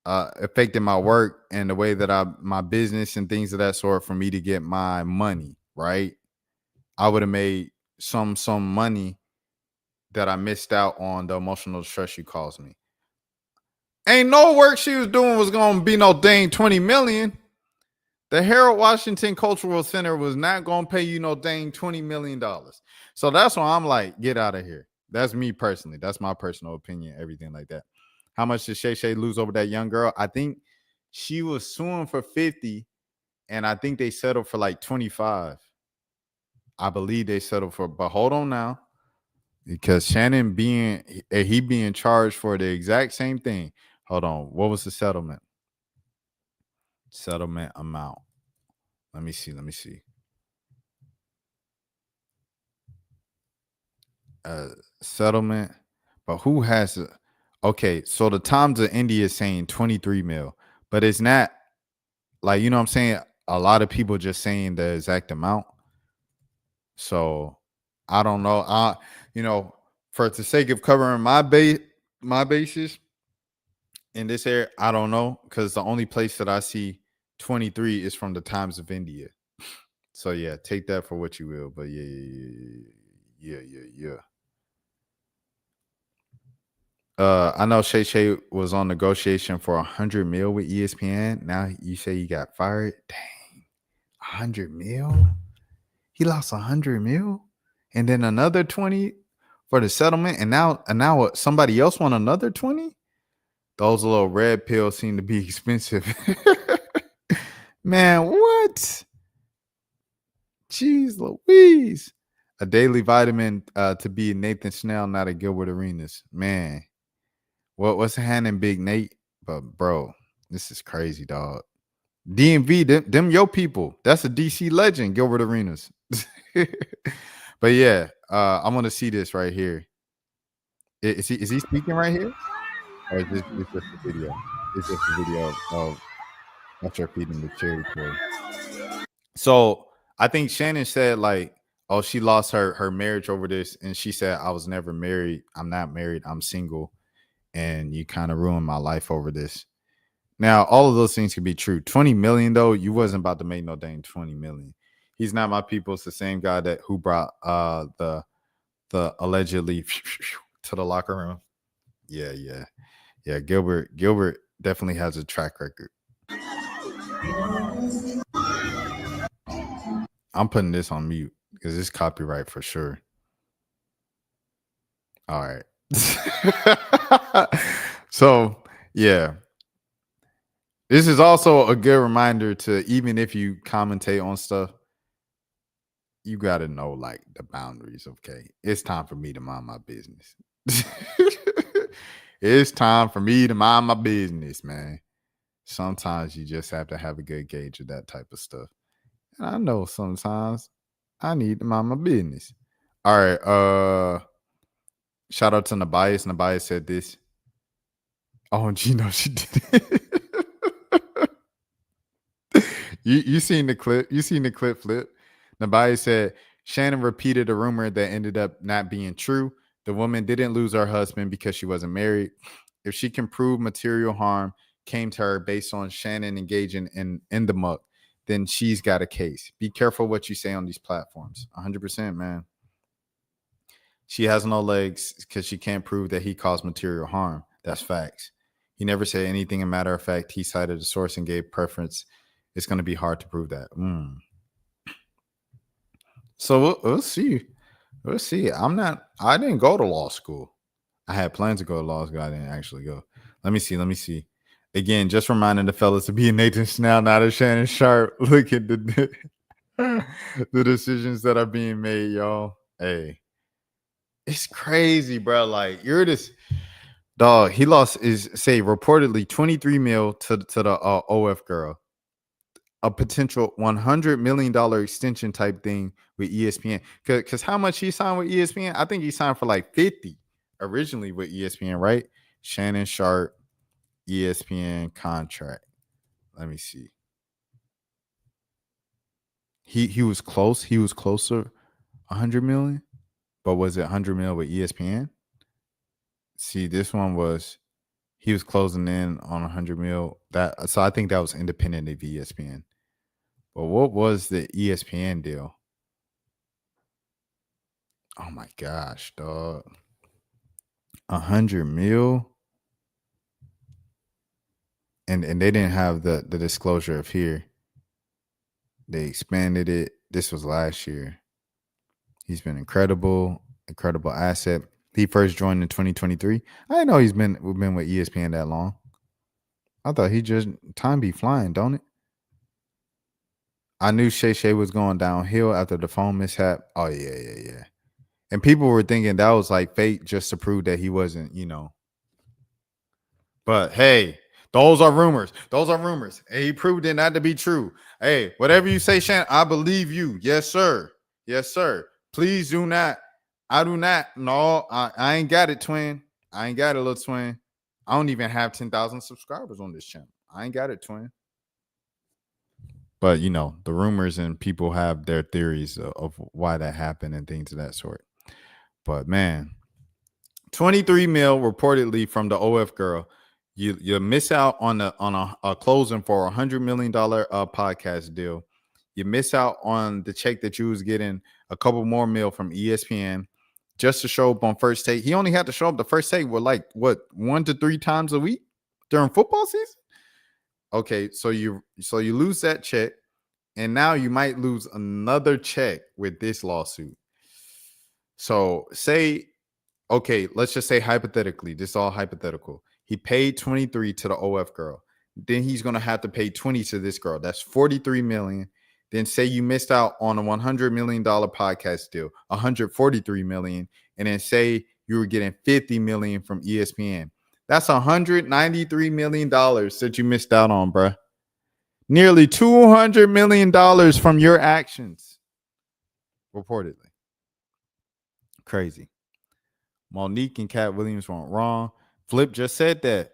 Speaker 2: affected my work and the way that my business and things of that sort for me to get my money, right? I would have made some money that I missed out on the emotional distress you caused me. Ain't no work she was doing was going to be no dang 20 million. The Harold Washington Cultural Center was not going to pay you no dang $20 million. So that's why I'm like, get out of here. That's me personally. That's my personal opinion, everything like that. How much did Shay lose over that young girl? I think she was suing for 50, and I think they settled for like 25. I believe they settled for, but hold on now. Because Shannon being charged for the exact same thing. Hold on. What was the settlement? Settlement amount. Let me see. Settlement. But who has it? Okay, so the Times of India is saying 23 mil, but it's not like, you know what I'm saying? A lot of people just saying the exact amount. So I don't know. For the sake of covering my bases in this area, I don't know, because the only place that I see 23 is from the Times of India. So yeah, take that for what you will. But yeah. I know Shay was on negotiation for 100 mil with ESPN. Now you say he got fired. Dang, 100 mil? He lost 100 mil, and then another 20 for the settlement, and now somebody else want another 20. Those little red pills seem to be expensive. Man, what? Jeez Louise. A daily vitamin to be Nathan Snell, not a Gilbert Arenas. Man, what's happening, Big Nate? But bro, this is crazy, dog. DMV, them your people. That's a DC legend, Gilbert Arenas. But yeah, I want to see this right here. Is he speaking right here? Or is this just a video? It's just a video of after feeding the cherry toy. So I think Shannon said like, oh, she lost her marriage over this, and she said, I was never married. I'm not married. I'm single, and you kind of ruined my life over this. Now, all of those things could be true. 20 million though, you wasn't about to make no dang 20 million. He's not my people. It's the same guy who brought the allegedly to the locker room. Yeah. Gilbert definitely has a track record. I'm putting this on mute because it's copyright for sure. All right. So yeah. This is also a good reminder to, even if you commentate on stuff, you got to know like the boundaries. Okay. It's time for me to mind my business. It's time for me to mind my business, man. Sometimes you just have to have a good gauge of that type of stuff. And I know sometimes I need to mind my business. All right. Shout out to Nabias. Nabias said this. Oh, Gino, she did it. You seen the clip? You seen the clip flip? Nabias said Shannon repeated a rumor that ended up not being true. The woman didn't lose her husband because she wasn't married. If she can prove material harm came to her based on Shannon engaging in the muck, then she's got a case. Be careful what you say on these platforms. 100%, man. She has no legs because she can't prove that he caused material harm. That's facts. He never said anything. A matter of fact, he cited a source and gave preference. It's going to be hard to prove that. So we'll see. We'll see. I didn't go to law school. I had plans to go to law school. I didn't actually go. Let me see. Again, just reminding the fellas to be a Nathan Snell, not a Shannon Sharpe. Look at the decisions that are being made, y'all. Hey, it's crazy, bro. Like, you're this dog. He lost reportedly 23 mil to the OF girl. A potential $100 million extension type thing with ESPN. Because how much he signed with ESPN? I think he signed for like 50 originally with ESPN, right? Shannon Sharpe, ESPN contract. Let me see. He was close. He was closer 100 million. But was it 100 mil with ESPN? See, this one was, he was closing in on 100 mil. So I think that was independent of ESPN. But what was the ESPN deal? Oh my gosh, dog. 100 mil. And they didn't have the disclosure of here. They expanded it. This was last year. He's been incredible asset. He first joined in 2023. I didn't know he's been with ESPN that long. I thought time be flying, don't it? I knew Shay was going downhill after the phone mishap. Oh, yeah. And people were thinking that was like fake just to prove that he wasn't, But hey, those are rumors. Hey, he proved it not to be true. Hey, whatever you say, Shannon, I believe you. Yes, sir. Please do not. I do not. No, I ain't got it, twin. I ain't got it, little twin. I don't even have 10,000 subscribers on this channel. I ain't got it, twin. But, the rumors and people have their theories of why that happened and things of that sort. But, man, 23 mil reportedly from the OF girl. You miss out on a closing for $100 million podcast deal. You miss out on the check that you was getting a couple more mil from ESPN just to show up on First Take. He only had to show up the First Take with 1 to 3 times a week during football season. Okay, so you lose that check, and now you might lose another check with this lawsuit. So let's just say hypothetically, this is all hypothetical. He paid 23 to the OF girl. Then he's going to have to pay 20 to this girl. That's 43 million. Then say you missed out on a $100 million podcast deal, 143 million. And then say you were getting 50 million from ESPN. That's $193 million that you missed out on, bruh. Nearly $200 million from your actions, reportedly. Crazy. Monique and Cat Williams weren't wrong. Flip just said that.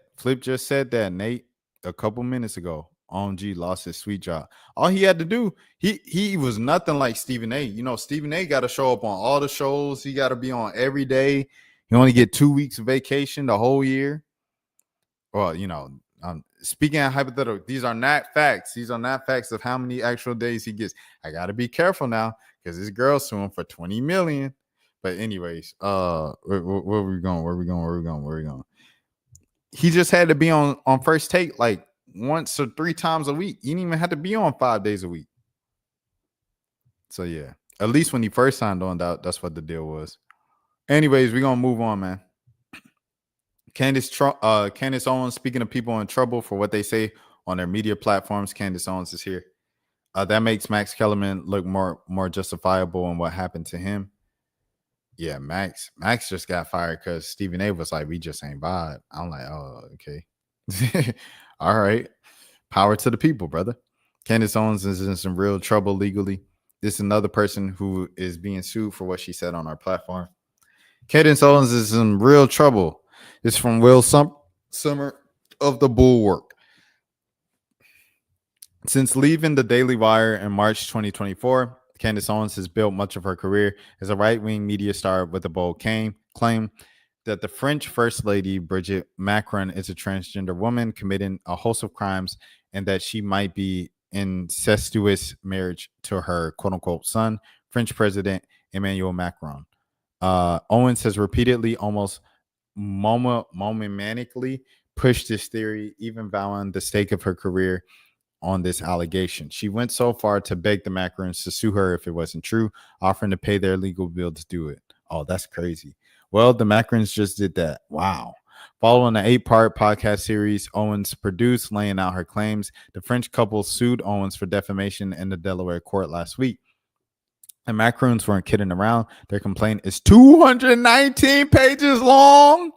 Speaker 2: Nate, a couple minutes ago. OMG lost his sweet job. All he had to do, he was nothing like Stephen A. You know, Stephen A. got to show up on all the shows. He got to be on every day. He only get 2 weeks of vacation the whole year. Well, you know, speaking of hypothetical, these are not facts. These are not facts of how many actual days he gets. I got to be careful now because this girl's suing for $20 million. But anyways, where we going? He just had to be on First Take like once or 3 times a week. He didn't even have to be on 5 days a week. So yeah, at least when he first signed on, that's what the deal was. Anyways, we're gonna move on, man. Candace Owens, speaking of people in trouble for what they say on their media platforms, Candace Owens is here. That makes Max Kellerman look more justifiable in what happened to him. Yeah, Max just got fired because Stephen A. was like, we just ain't vibe. I'm like, oh, okay. All right. Power to the people, brother. Candace Owens is in some real trouble legally. This is another person who is being sued for what she said on our platform. Candace Owens is in real trouble. It's from Will Summer of the Bulwark. Since leaving the Daily Wire in March 2024, Candace Owens has built much of her career as a right-wing media star with a bold claim that the French First Lady, Brigitte Macron, is a transgender woman committing a host of crimes and that she might be incestuous marriage to her quote-unquote son, French President Emmanuel Macron. Owens has repeatedly, almost momentarily pushed this theory, even vowing the stake of her career on this allegation. She went so far to beg the Macrons to sue her if it wasn't true, offering to pay their legal bill to do it. Oh, that's crazy. Well, the Macrons just did that. Wow. Following an 8-part podcast series Owens produced laying out her claims, the French couple sued Owens for defamation in the Delaware court last week. The Macrons weren't kidding around. Their complaint is 219 pages long,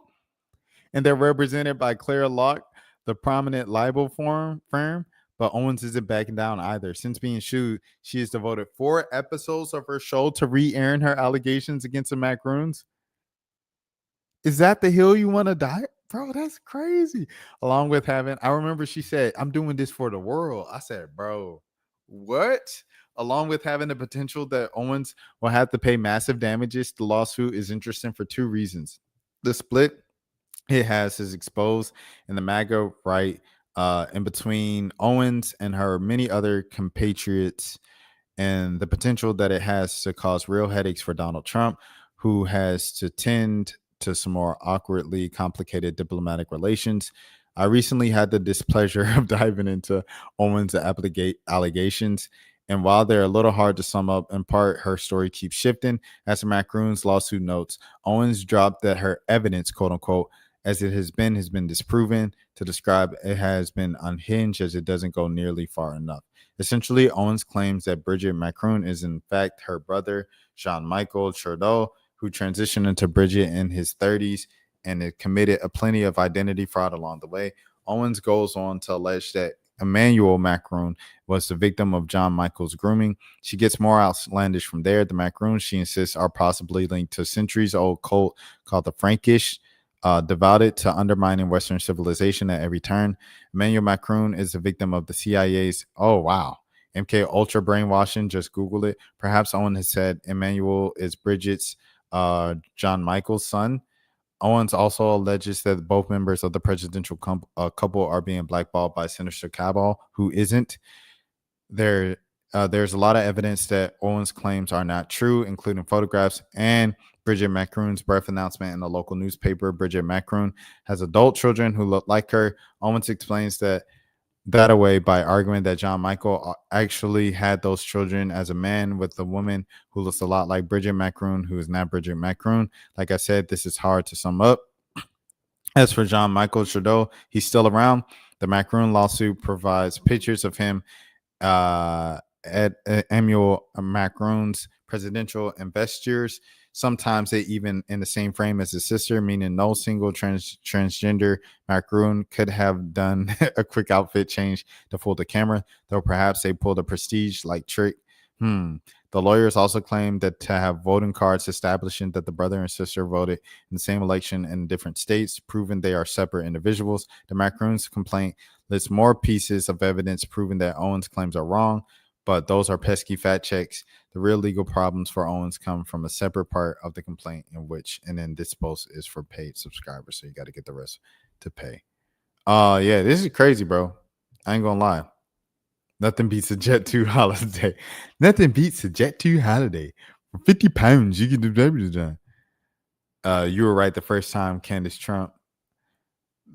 Speaker 2: and they're represented by Claire Locke, the prominent libel firm. But Owens isn't backing down either. Since being sued, she has devoted 4 episodes of her show to re-airing her allegations against the Macrons. Is that the hill you want to die? Bro, that's crazy. Along with having, I remember she said, I'm doing this for the world. I said, bro, what? Along with having the potential that Owens will have to pay massive damages, the lawsuit is interesting for 2 reasons. The split it has is exposed in the MAGA right in between Owens and her many other compatriots, and the potential that it has to cause real headaches for Donald Trump, who has to tend to some more awkwardly complicated diplomatic relations. I recently had the displeasure of diving into Owens' allegations, and while they're a little hard to sum up, in part, her story keeps shifting. As the Macron's lawsuit notes, Owens dropped that her evidence, quote unquote, as it has been disproven. To describe it has been unhinged as it doesn't go nearly far enough. Essentially, Owens claims that Brigitte Macron is in fact her brother, Jean-Michel Trudeau, who transitioned into Brigitte in his 30s and it committed a plenty of identity fraud along the way. Owens goes on to allege that Emmanuel Macron was the victim of John Michael's grooming. She gets more outlandish from there. The Macrons, she insists, are possibly linked to a centuries-old cult called the Frankish, devoted to undermining Western civilization at every turn. Emmanuel Macron is a victim of the CIA's, oh wow, MK Ultra brainwashing. Just Google it. Perhaps Owen has said Emmanuel is Brigitte's John Michael's son. Owens also alleges that both members of the presidential couple are being blackballed by Senator Cabal, who isn't. There's a lot of evidence that Owens' claims are not true, including photographs and Brigitte Macron's birth announcement in the local newspaper. Brigitte Macron has adult children who look like her. Owens explains that away by arguing that John Michael actually had those children as a man with a woman who looks a lot like Brigitte Macron, who is not Brigitte Macron. Like I said, this is hard to sum up. As for John Michael Trudeau, he's still around. The Macron lawsuit provides pictures of him at Emmanuel Macron's presidential investitures. Sometimes they even in the same frame as his sister, meaning no single transgender macaroon could have done a quick outfit change to fool the camera, though perhaps they pulled a prestige-like trick. The lawyers also claimed that to have voting cards establishing that the brother and sister voted in the same election in different states, proving they are separate individuals. The macaroon's complaint lists more pieces of evidence proving that Owens' claims are wrong, but those are pesky fact checks. The real legal problems for Owens come from a separate part of the complaint and then this post is for paid subscribers, so you got to get the rest to pay. Yeah, this is crazy, bro. I ain't gonna lie. Nothing beats a Jet 2 holiday. Nothing beats a Jet 2 holiday. For 50 pounds, you can do everything. You were right the first time, Candace Trump.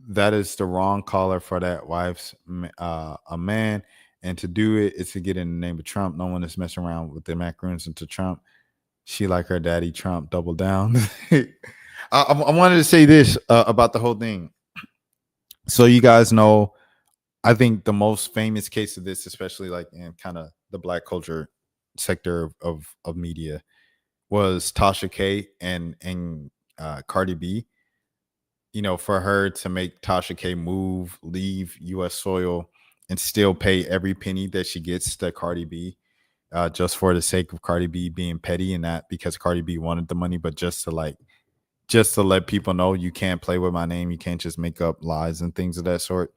Speaker 2: That is the wrong caller for that wife's a man. And to do it is to get in the name of Trump. No one is messing around with the macaroons into Trump. She like her daddy Trump, double down. I wanted to say this about the whole thing. So you guys know, I think the most famous case of this, especially like in kind of the black culture sector of media, was Tasha K and Cardi B. You know, for her to make Tasha K leave U.S. soil, and still pay every penny that she gets to Cardi B, just for the sake of Cardi B being petty, and not because Cardi B wanted the money, but just to let people know you can't play with my name. You can't just make up lies and things of that sort.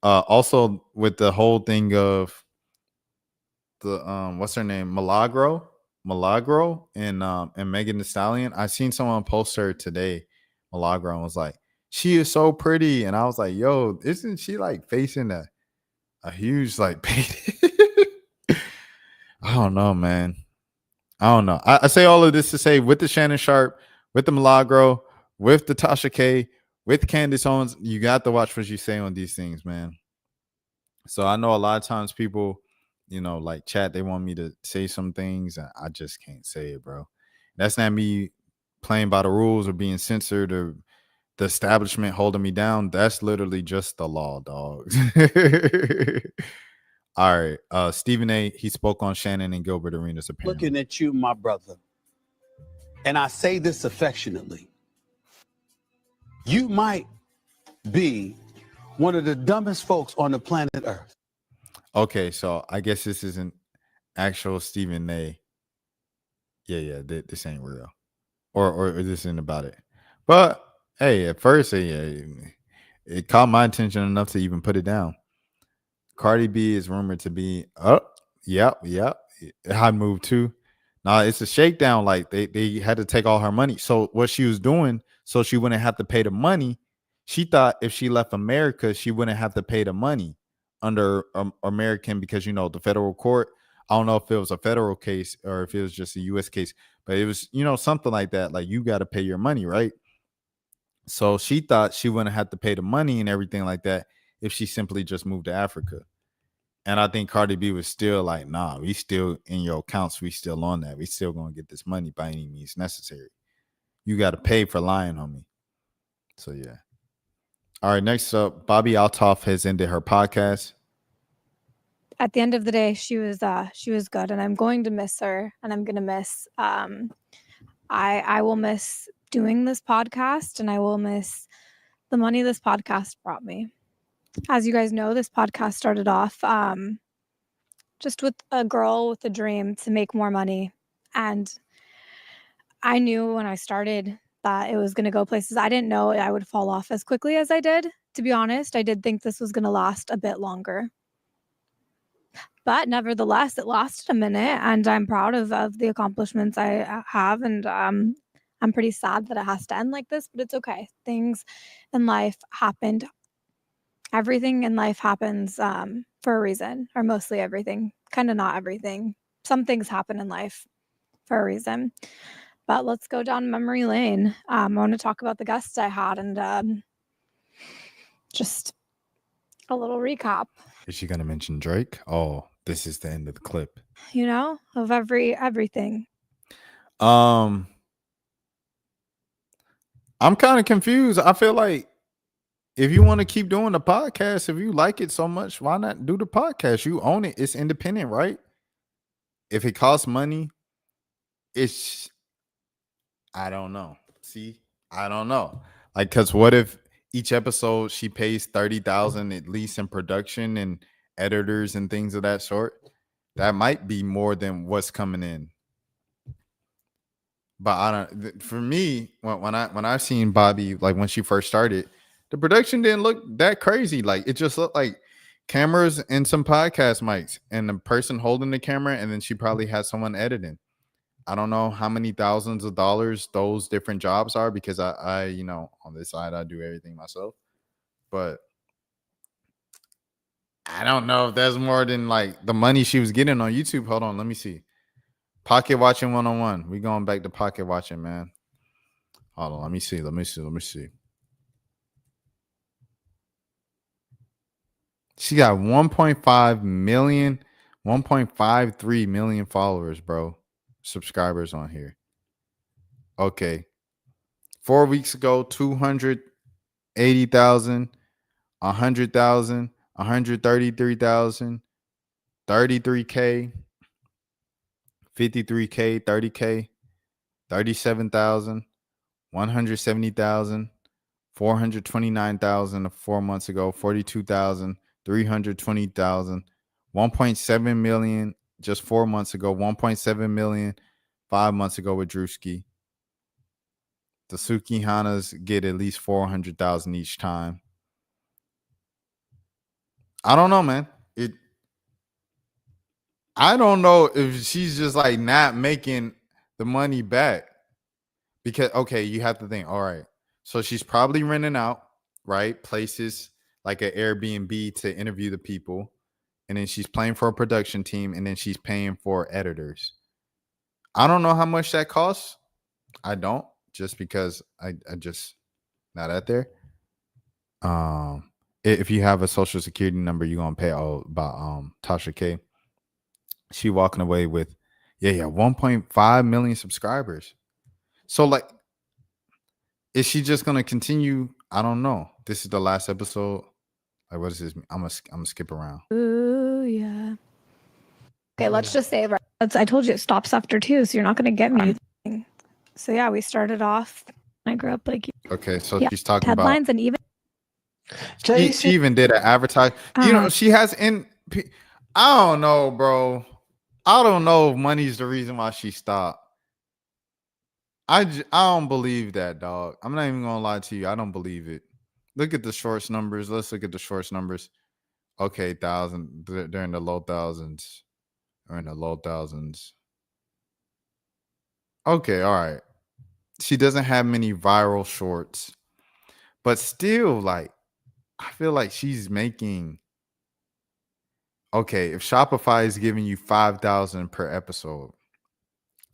Speaker 2: Also, with the whole thing of the what's her name, Milagro, and Megan Thee Stallion. I seen someone post her today, Milagro, and was like, she is so pretty, and I was like, yo, isn't she like facing a huge like I don't know, man. I don't know. I say all of this to say, with the Shannon Sharpe, with the Milagro, with the Tasha K, with Candace Owens, you got to watch what you say on these things, man. So I know a lot of times people, you know, like chat, they want me to say some things, and I just can't say it, bro. That's not me playing by the rules or being censored or the establishment holding me down. That's literally just the law, dogs. All right. Stephen A., he spoke on Shannon and Gilbert Arenas' apparently.
Speaker 10: Looking at you, my brother, and I say this affectionately, you might be one of the dumbest folks on the planet Earth.
Speaker 2: Okay, so I guess this isn't actual Stephen A. Yeah, this ain't real. Or this isn't about it. But hey, at first, it caught my attention enough to even put it down. Cardi B is rumored to be yep. Hot move too. Now it's a shakedown. Like they had to take all her money. So what she was doing, so she wouldn't have to pay the money. She thought if she left America, she wouldn't have to pay the money under American, because, you know, the federal court. I don't know if it was a federal case or if it was just a U.S. case, but it was, you know, something like that. Like, you got to pay your money, right? So she thought she wouldn't have to pay the money and everything like that if she simply just moved to Africa. And I think Cardi B was still like, nah, we still in your accounts. We still on that. We still going to get this money by any means necessary. You got to pay for lying on me. So, yeah. All right, next up, Bobbi Althoff has ended her podcast.
Speaker 11: At the end of the day, she was good, and I'm going to miss her, and I'm going to miss I will miss doing this podcast, and I will miss the money this podcast brought me. As you guys know, this podcast started off just with a girl with a dream to make more money, and I knew when I started that it was going to go places. I didn't know I would fall off as quickly as I did, to be honest. I did think this was going to last a bit longer. But nevertheless, it lasted a minute, and I'm proud of the accomplishments I have, and I'm pretty sad that it has to end like this, but it's okay. Things in life happened. Everything in life happens for a reason, or mostly everything. Kind of not everything. Some things happen in life for a reason. But let's go down memory lane. I want to talk about the guests I had, and just a little recap.
Speaker 2: Is she going to mention Drake? Oh, this is the end of the clip.
Speaker 11: You know, of everything.
Speaker 2: I'm kind of confused. I feel like if you want to keep doing the podcast, if you like it so much, why not do the podcast? You own it. It's independent, right? If it costs money, it's I don't know. See, I don't know. Like, cause what if each episode she pays 30,000 at least in production and editors and things of that sort? That might be more than what's coming in. But I don't. For me, when I've seen Bobbi, like when she first started, the production didn't look that crazy. Like it just looked like cameras and some podcast mics and the person holding the camera, and then she probably had someone editing. I don't know how many thousands of dollars those different jobs are because I on this side I do everything myself, but I don't know if that's more than like the money she was getting on YouTube. Hold on, let me see. Pocket watching 101. We going back to pocket watching, man. Hold on, let me see. She got 1.5 million, 1.53 million followers, bro. Subscribers on here. Okay. 4 weeks ago, 280,000, 100,000, 133,000, 33K, 53K, 30K, 37,000, 170,000, 429,000 4 months ago, 42,000, 320,000, 1.7 million just 4 months ago, 1.7 million 5 months ago with Drewski. The Sukihanas get at least 400,000 each time. I don't know, man. I don't know if she's just like not making the money back. Because, okay, you have to think, all right. So she's probably renting out, right? Places like an Airbnb to interview the people. And then she's paying for a production team. And then she's paying for editors. I don't know how much that costs. I don't, just because I just not out there. If you have a social security number, you're gonna pay about Tasha K. She walking away with 1.5 million subscribers. So like, is she just gonna continue? I don't know. This is the last episode. Like, what is this? I'm gonna skip around.
Speaker 11: Ooh, yeah. Okay, let's just say I told you it stops after 2, so you're not gonna get me. So yeah, we started off. I grew up like
Speaker 2: Okay, so she's talking
Speaker 11: headlines
Speaker 2: about,
Speaker 11: and even
Speaker 2: she even did an advertise. She has I don't know, bro. I don't know if money's the reason why she stopped. I don't believe that, dog. I'm not even gonna lie to you. I don't believe it. Look at the shorts numbers. Let's look at the shorts numbers. Okay, they're in the low thousands. Okay, all right. She doesn't have many viral shorts, but still, like, I feel like she's making. Okay, if Shopify is giving you 5,000 per episode,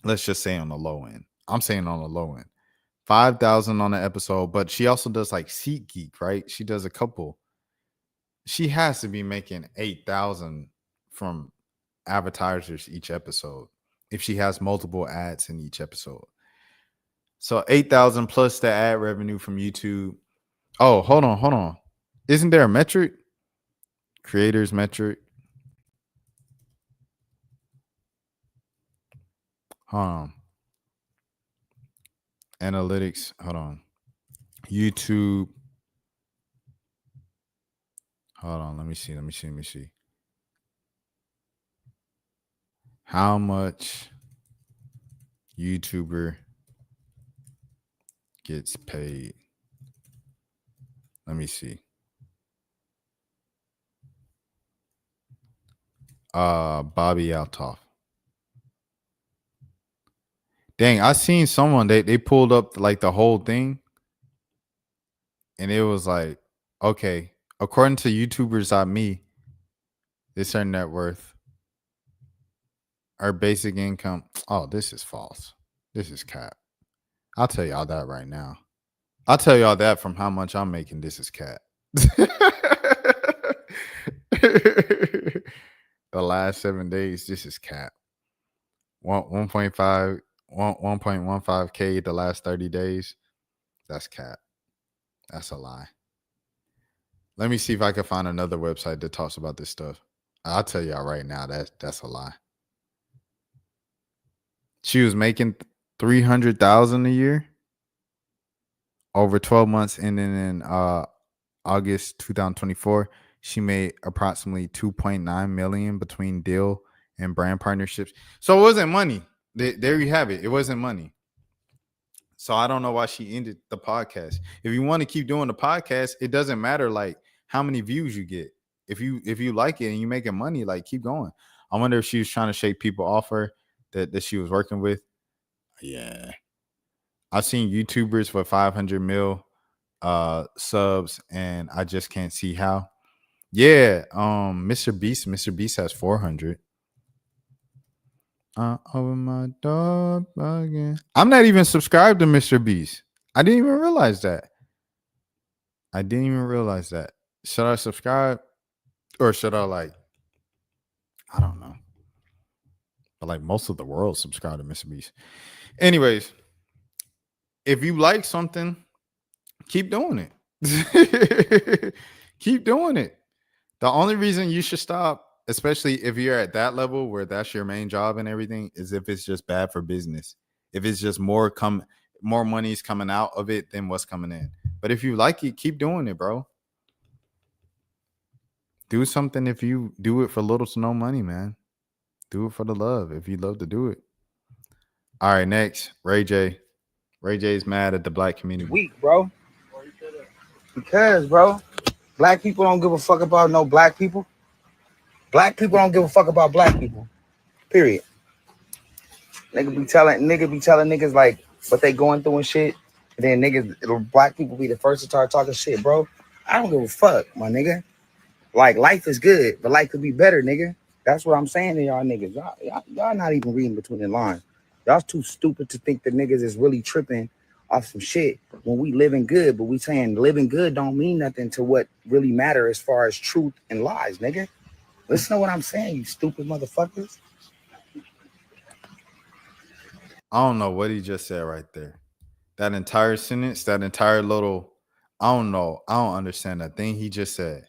Speaker 2: let's just say on the low end. I'm saying on the low end, 5,000 on an episode, but she also does like SeatGeek, right? She does a couple. She has to be making 8,000 from advertisers each episode if she has multiple ads in each episode. So 8,000 plus the ad revenue from YouTube. Oh, hold on. Isn't there a metric? Creators metric. Hold on. Analytics. Hold on. YouTube. Hold on. Let me see. How much YouTuber gets paid? Let me see. Bobbi Altoff. Dang, I seen someone, they pulled up like the whole thing, and it was like, okay, according to YouTubers.me, this is her net worth. Our basic income. Oh, this is false. This is cap. I'll tell y'all that right now. I'll tell y'all that from how much I'm making. This is cap. The last 7 days, this is cap. 1.15K the last 30 days. That's cap. That's a lie. Let me see if I can find another website that talks about this stuff. I'll tell y'all right now that's a lie. She was making $300,000 a year over 12 months, and then in August 2024, she made approximately $2.9 million between deal and brand partnerships. So it wasn't money. There you have it. It wasn't money. So I don't know why she ended the podcast. If you want to keep doing the podcast, it doesn't matter like how many views you get. If you like it and you making money, like keep going. I wonder if she was trying to shake people off her that she was working with. Yeah. I've seen YouTubers with 500 mil subs, and I just can't see how. Yeah, Mr. Beast has 400. Over my dog again. I'm not even subscribed to Mr. Beast. I didn't even realize that. Should I subscribe, or should I like? I don't know. But like most of the world subscribe to Mr. Beast. Anyways, if you like something, keep doing it. Keep doing it. The only reason you should stop, especially if you're at that level where that's your main job and everything, is if it's just bad for business. If it's just more money's coming out of it than what's coming in. But if you like it, keep doing it, bro. Do something if you do it for little to no money, man. Do it for the love if you love to do it. All right, next, Ray J. Ray J is mad at the black community.
Speaker 12: Weak, bro. Because, bro, black people don't give a fuck about no black people. Black people don't give a fuck about black people. Period. Nigga be telling niggas like what they going through and shit. And then black people be the first to start talking shit, bro. I don't give a fuck, my nigga. Like, life is good, but life could be better, nigga. That's what I'm saying to y'all niggas. Y'all not even reading between the lines. Y'all too stupid to think the niggas is really tripping off some shit when we living good, but we saying living good don't mean nothing to what really matter as far as truth and lies, nigga. Listen to what I'm saying, you stupid motherfuckers.
Speaker 2: I don't know what he just said right there. That entire sentence, that entire little, I don't know. I don't understand that thing he just said.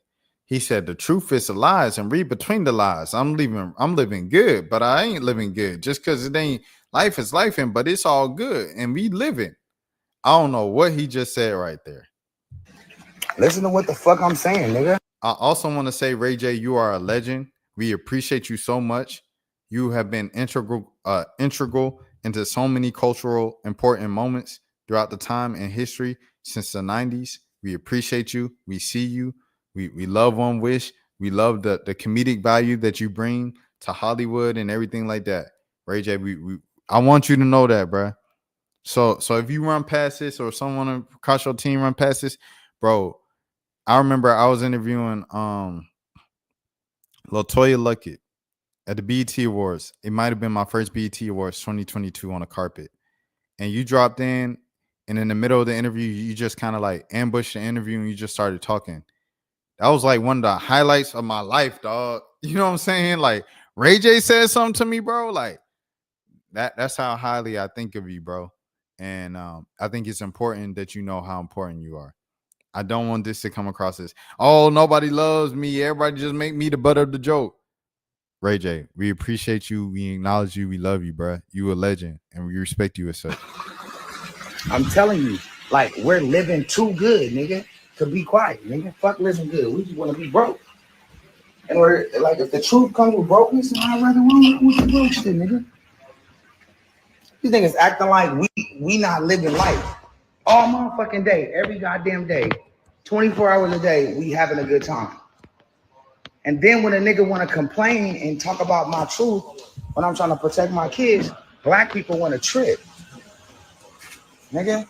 Speaker 2: He said the truth is the lies and read between the lies. I'm living good, but I ain't living good just because it ain't life is life, but it's all good and we living. I don't know what he just said right there.
Speaker 12: Listen to what the fuck I'm saying, nigga.
Speaker 2: I also want to say, Ray J, you are a legend. We appreciate you so much. You have been integral into so many cultural important moments throughout the time in history since the 90s. We appreciate you. We see you. We love One Wish. We love the comedic value that you bring to Hollywood and everything like that. Ray J, I want you to know that, bro. So if you run past this or someone across your team run past this, bro, I remember I was interviewing LaToya Luckett at the BET Awards. It might have been my first BET Awards 2022 on a carpet. And you dropped in, and in the middle of the interview, you just kind of like ambushed the interview and you just started talking. That was like one of the highlights of my life, dog. You know what I'm saying? Like, Ray J said something to me, bro. Like, that's how highly I think of you, bro. And I think it's important that you know how important you are. I don't want this to come across as, oh, nobody loves me. Everybody just make me the butt of the joke. Ray J, we appreciate you. We acknowledge you. We love you, bro. You a legend, and we respect you as such.
Speaker 12: I'm telling you, like, we're living too good, nigga, to be quiet, nigga. Fuck living good. We just want to be broke. And we're like, if the truth comes with brokenness, I'd rather run with the broke shit, nigga. These niggas acting like we not living life all motherfucking day, every goddamn day, 24 hours a day. We having a good time. And then when a nigga want to complain and talk about my truth, when I'm trying to protect my kids, black people want to trip. Nigga,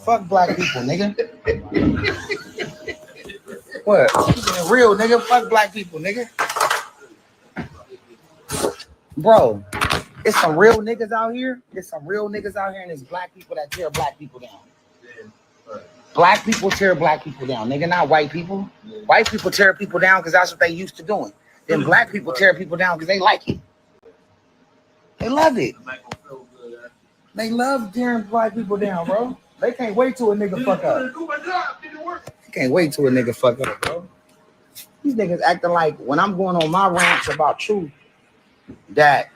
Speaker 12: fuck black people, nigga. What? Keeping it real, nigga. Fuck black people, nigga. Bro, it's some real niggas out here. There's some real niggas out here, and it's black people that tear black people down. Black people tear black people down, nigga, not white people. White people tear people down because that's what they used to doing. Then black people tear people down because they like it. They love it. They love tearing black people down, bro. They can't wait till a nigga fuck up. They can't wait till a nigga fuck up, bro. These niggas acting like when I'm going on my rants about truth, that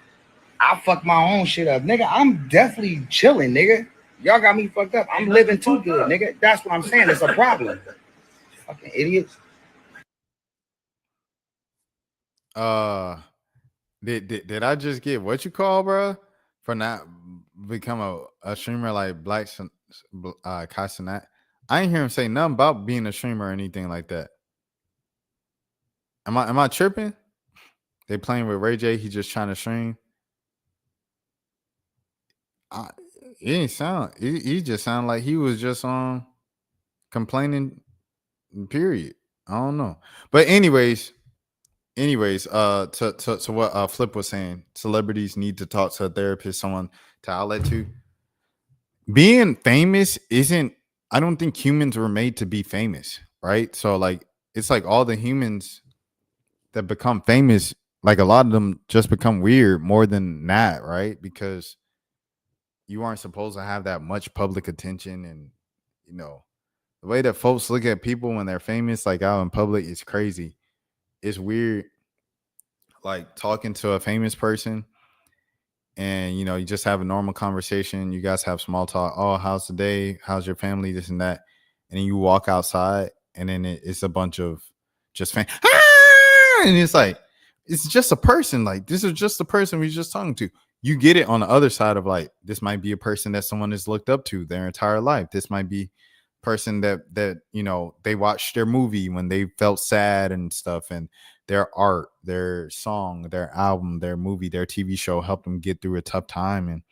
Speaker 12: I fuck my own shit up, nigga. I'm definitely chilling, nigga. Y'all got me fucked up. I'm living too good, nigga. That's what I'm saying. It's a problem. Fucking idiots.
Speaker 2: Did I just get what you call, bro, for not become a streamer like Black Kasanat? I ain't hear him say nothing about being a streamer or anything like that. Am I tripping? They playing with Ray J. He just trying to stream. He just sounded like he was just complaining. Period. I don't know. But anyways, to what Flip was saying, celebrities need to talk to a therapist, someone to outlet to. Being famous isn't. I don't think humans were made to be famous, right? So like, it's like all the humans that become famous, like a lot of them just become weird more than that, right? Because you aren't supposed to have that much public attention, and you know the way that folks look at people when they're famous, like out in public, is crazy. It's weird, like talking to a famous person, and you know you just have a normal conversation. You guys have small talk. Oh, how's the day? How's your family? This and that, and then you walk outside, and then it's a bunch of just fans. And it's like, it's just a person. Like, this is just a person we're just talking to. You get it on the other side of like, this might be a person that someone has looked up to their entire life. This might be a person that you know, they watched their movie when they felt sad and stuff, and their art, their song, their album, their movie, their TV show helped them get through a tough time, and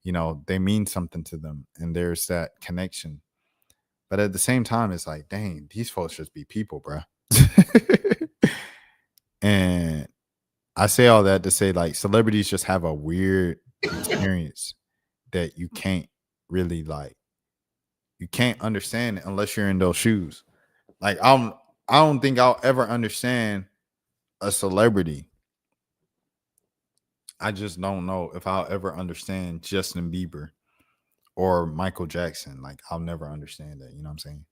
Speaker 2: you know, they mean something to them, and there's that connection. But at the same time, it's like, dang, these folks just be people, bro. And I say all that to say, like, celebrities just have a weird experience that you can't really, like, you can't understand it unless you're in those shoes. Like, I don't think I'll ever understand a celebrity. I just don't know if I'll ever understand Justin Bieber or Michael Jackson. Like, I'll never understand that. You know what I'm saying?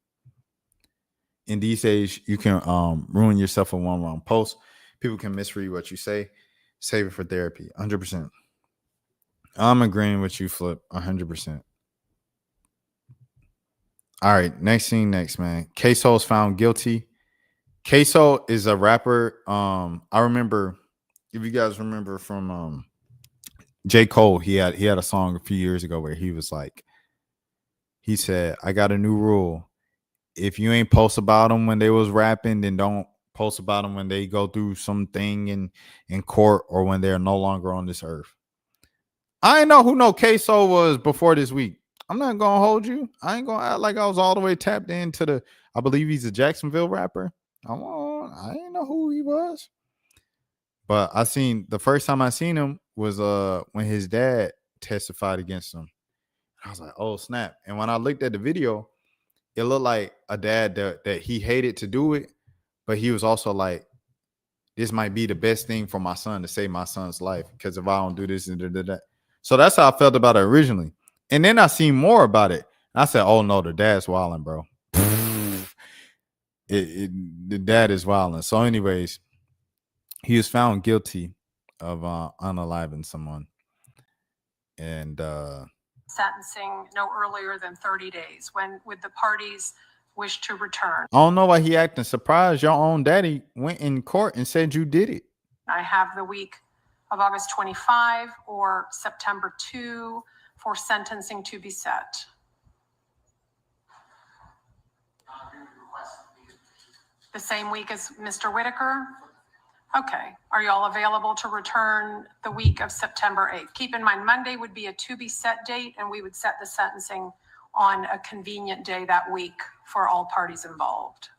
Speaker 2: In these days, you can ruin yourself with one wrong post. People can misread what you say. Save it for therapy. 100%. I'm agreeing with you, Flip. 100%. All right. Next thing, man. Ksoo is found guilty. Ksoo is a rapper. I remember, if you guys remember from J. Cole, he had a song a few years ago where he was like, he said, I got a new rule. If you ain't post about them when they was rapping, then don't post about them when they go through something in court or when they're no longer on this earth. I ain't know who Ksoo was before this week. I'm not gonna hold you. I ain't gonna act like I was all the way tapped into I believe he's a Jacksonville rapper. I didn't know who he was. But the first time I seen him was when his dad testified against him. I was like, oh snap. And when I looked at the video, it looked like a dad that he hated to do it, but he was also like, this might be the best thing for my son to save my son's life, because if I don't do this and that. So that's how I felt about it originally. And then I seen more about it. And I said, oh no, the dad's wilding, bro. The dad is wilding. So anyways, he was found guilty of unaliving someone. And
Speaker 13: sentencing no earlier than 30 days. When would the parties wish to return?
Speaker 2: I don't know why he acting surprised. Your own daddy went in court and said you did it.
Speaker 13: I have the week of August 25 or September 2 for sentencing to be set. The same week as Mr. Whitaker? Okay. Are you all available to return the week of September 8th? Keep in mind, Monday would be a to be set date, and we would set the sentencing on a convenient day that week for all parties involved.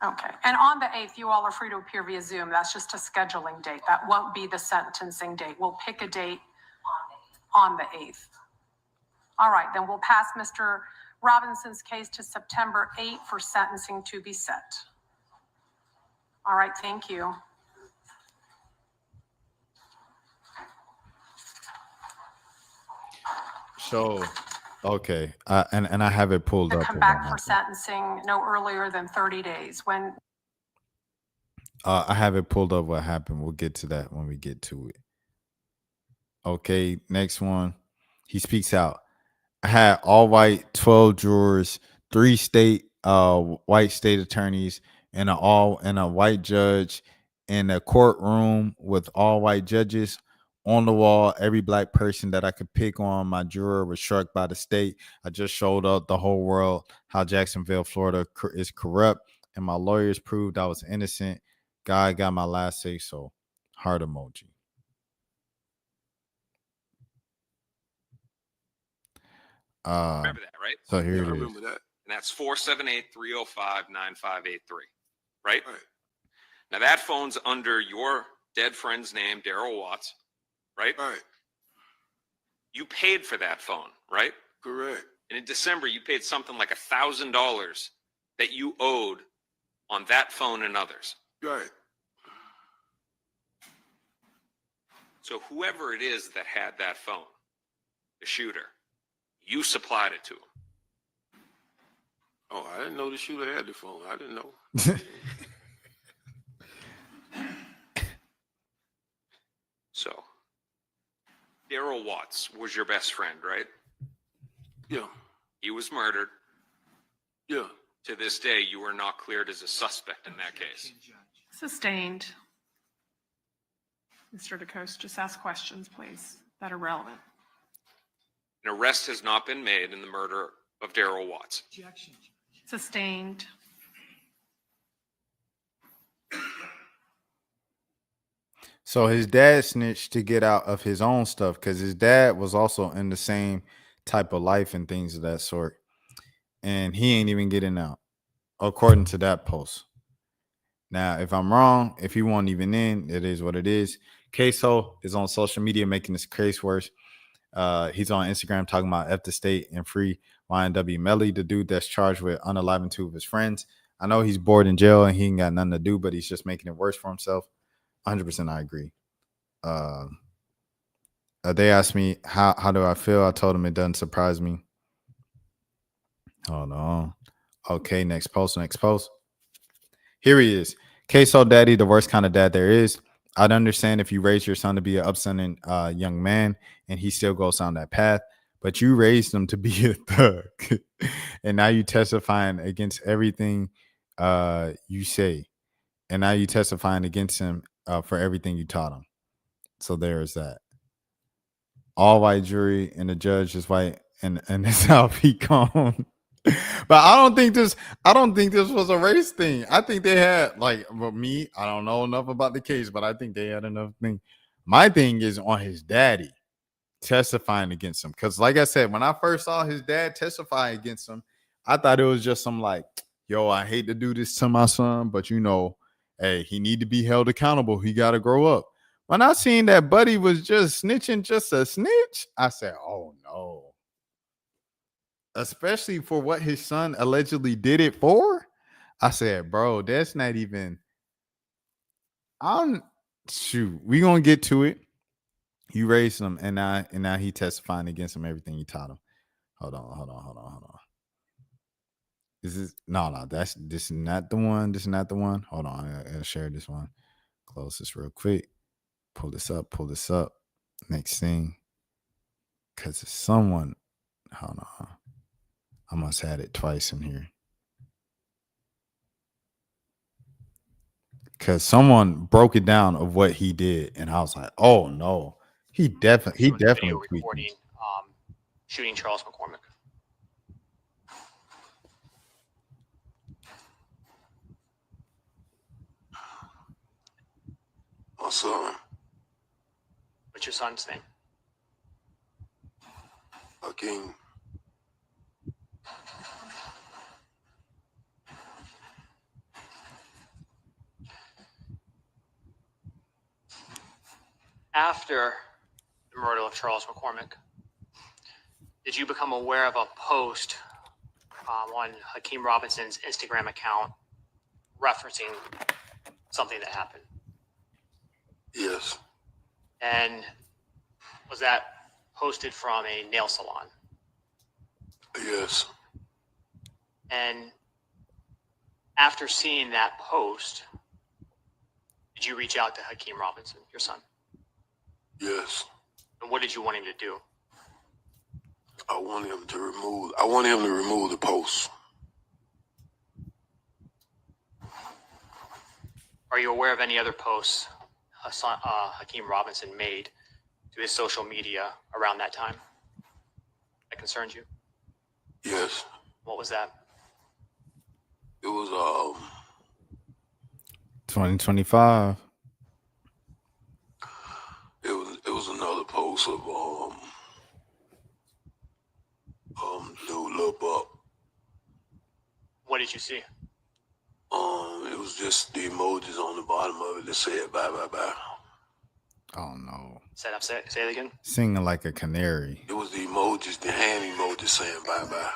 Speaker 13: Okay. And on the 8th, you all are free to appear via Zoom. That's just a scheduling date. That won't be the sentencing date. We'll pick a date on the 8th. All right. Then we'll pass Mr. Robinson's case to September 8th for sentencing to be set. All right. Thank you.
Speaker 2: So, okay. And I have it pulled up.
Speaker 13: Come back for sentencing no earlier than 30 days. When
Speaker 2: I have it pulled up what happened. We'll get to that when we get to it. Okay, next one. He speaks out. I had all white 12 jurors, 3 white state attorneys, and a white judge in a courtroom with all white judges. On the wall, every black person that I could pick on my juror was struck by the state. I just showed up the whole world how Jacksonville, Florida is corrupt, and my lawyers proved I was innocent. God got my last say so. Heart emoji.
Speaker 14: Remember that, right?
Speaker 2: So here it is.
Speaker 5: remember that.
Speaker 14: And that's 478-305-9583, right? Now that phone's under your dead friend's name, Daryl Watts, right?
Speaker 5: Right.
Speaker 14: You paid for that phone, right?
Speaker 5: Correct.
Speaker 14: And in December, you paid something like $1,000 that you owed on that phone and others.
Speaker 5: Right.
Speaker 14: So whoever it is that had that phone, the shooter, you supplied it to him.
Speaker 5: Oh, I didn't know the shooter had the phone. I didn't know.
Speaker 14: So, Daryl Watts was your best friend, right?
Speaker 5: Yeah.
Speaker 14: He was murdered.
Speaker 5: Yeah.
Speaker 14: To this day, you were not cleared as a suspect in that case.
Speaker 13: Sustained. Mr. DeCoste, just ask questions, please, that are relevant.
Speaker 14: An arrest has not been made in the murder of Daryl Watts.
Speaker 13: Sustained.
Speaker 2: So his dad snitched to get out of his own stuff because his dad was also in the same type of life and things of that sort. And he ain't even getting out, according to that post. Now, if I'm wrong, if he wasn't even in, it is what it is. Ksoo is on social media making this case worse. He's on Instagram talking about F the state and free YNW Melly, the dude that's charged with unaliving 2 of his friends. I know he's bored in jail and he ain't got nothing to do, but he's just making it worse for himself. 100% I agree. They asked me, how do I feel? I told them it doesn't surprise me. Hold on. Okay, next post. Here he is. Ksoo daddy, the worst kind of dad there is. I'd understand if you raise your son to be an upstanding young man and he still goes down that path, but you raised him to be a thug. And now you testifying against everything you say. And now you testifying against him for everything you taught him. So there is that. All white jury and the judge is white and that's how he come. But I don't think this was a race thing. I think they had I don't know enough about the case, but I think they had enough thing. My thing is on his daddy testifying against him. Because like I said, when I first saw his dad testify against him, I thought it was just some yo, I hate to do this to my son, but hey, he need to be held accountable. He got to grow up. When I seen that Buddy was just snitching, just a snitch, I said, oh no. Especially for what his son allegedly did it for. I said, bro, that's not even. We gonna get to it. You raised him, and now he testifying against him everything you taught him. Hold on. This is not the one. This is not the one. Hold on, I'll share this one. Close this real quick. Pull this up. Next thing, because it's someone. Hold on. I must have had it twice in here. Because someone broke it down of what he did, and I was like, "Oh no, he definitely
Speaker 15: recording shooting Charles McCormick."
Speaker 5: Also,
Speaker 15: What's your son's name?
Speaker 5: Hakeem.
Speaker 15: After the murder of Charles McCormick, did you become aware of a post on Hakeem Robinson's Instagram account referencing something that happened?
Speaker 5: Yes.
Speaker 15: And was that posted from a nail salon?
Speaker 5: Yes.
Speaker 15: And after seeing that post, Did you reach out to Hakeem Robinson, your son?
Speaker 5: Yes.
Speaker 15: And what did you want him to do?
Speaker 5: I want him to remove the post.
Speaker 15: Are you aware of any other posts Hakeem Robinson made to his social media around that time that concerns you?
Speaker 5: Yes.
Speaker 15: What was that?
Speaker 5: It was
Speaker 2: 2025.
Speaker 5: It was another post of dude Lil Buck.
Speaker 15: What did you see?
Speaker 5: It was just the emojis on the bottom of it that said bye bye bye.
Speaker 2: Oh no.
Speaker 15: Say it again.
Speaker 2: Singing like a canary.
Speaker 5: It was the emojis, the hand emojis saying bye bye.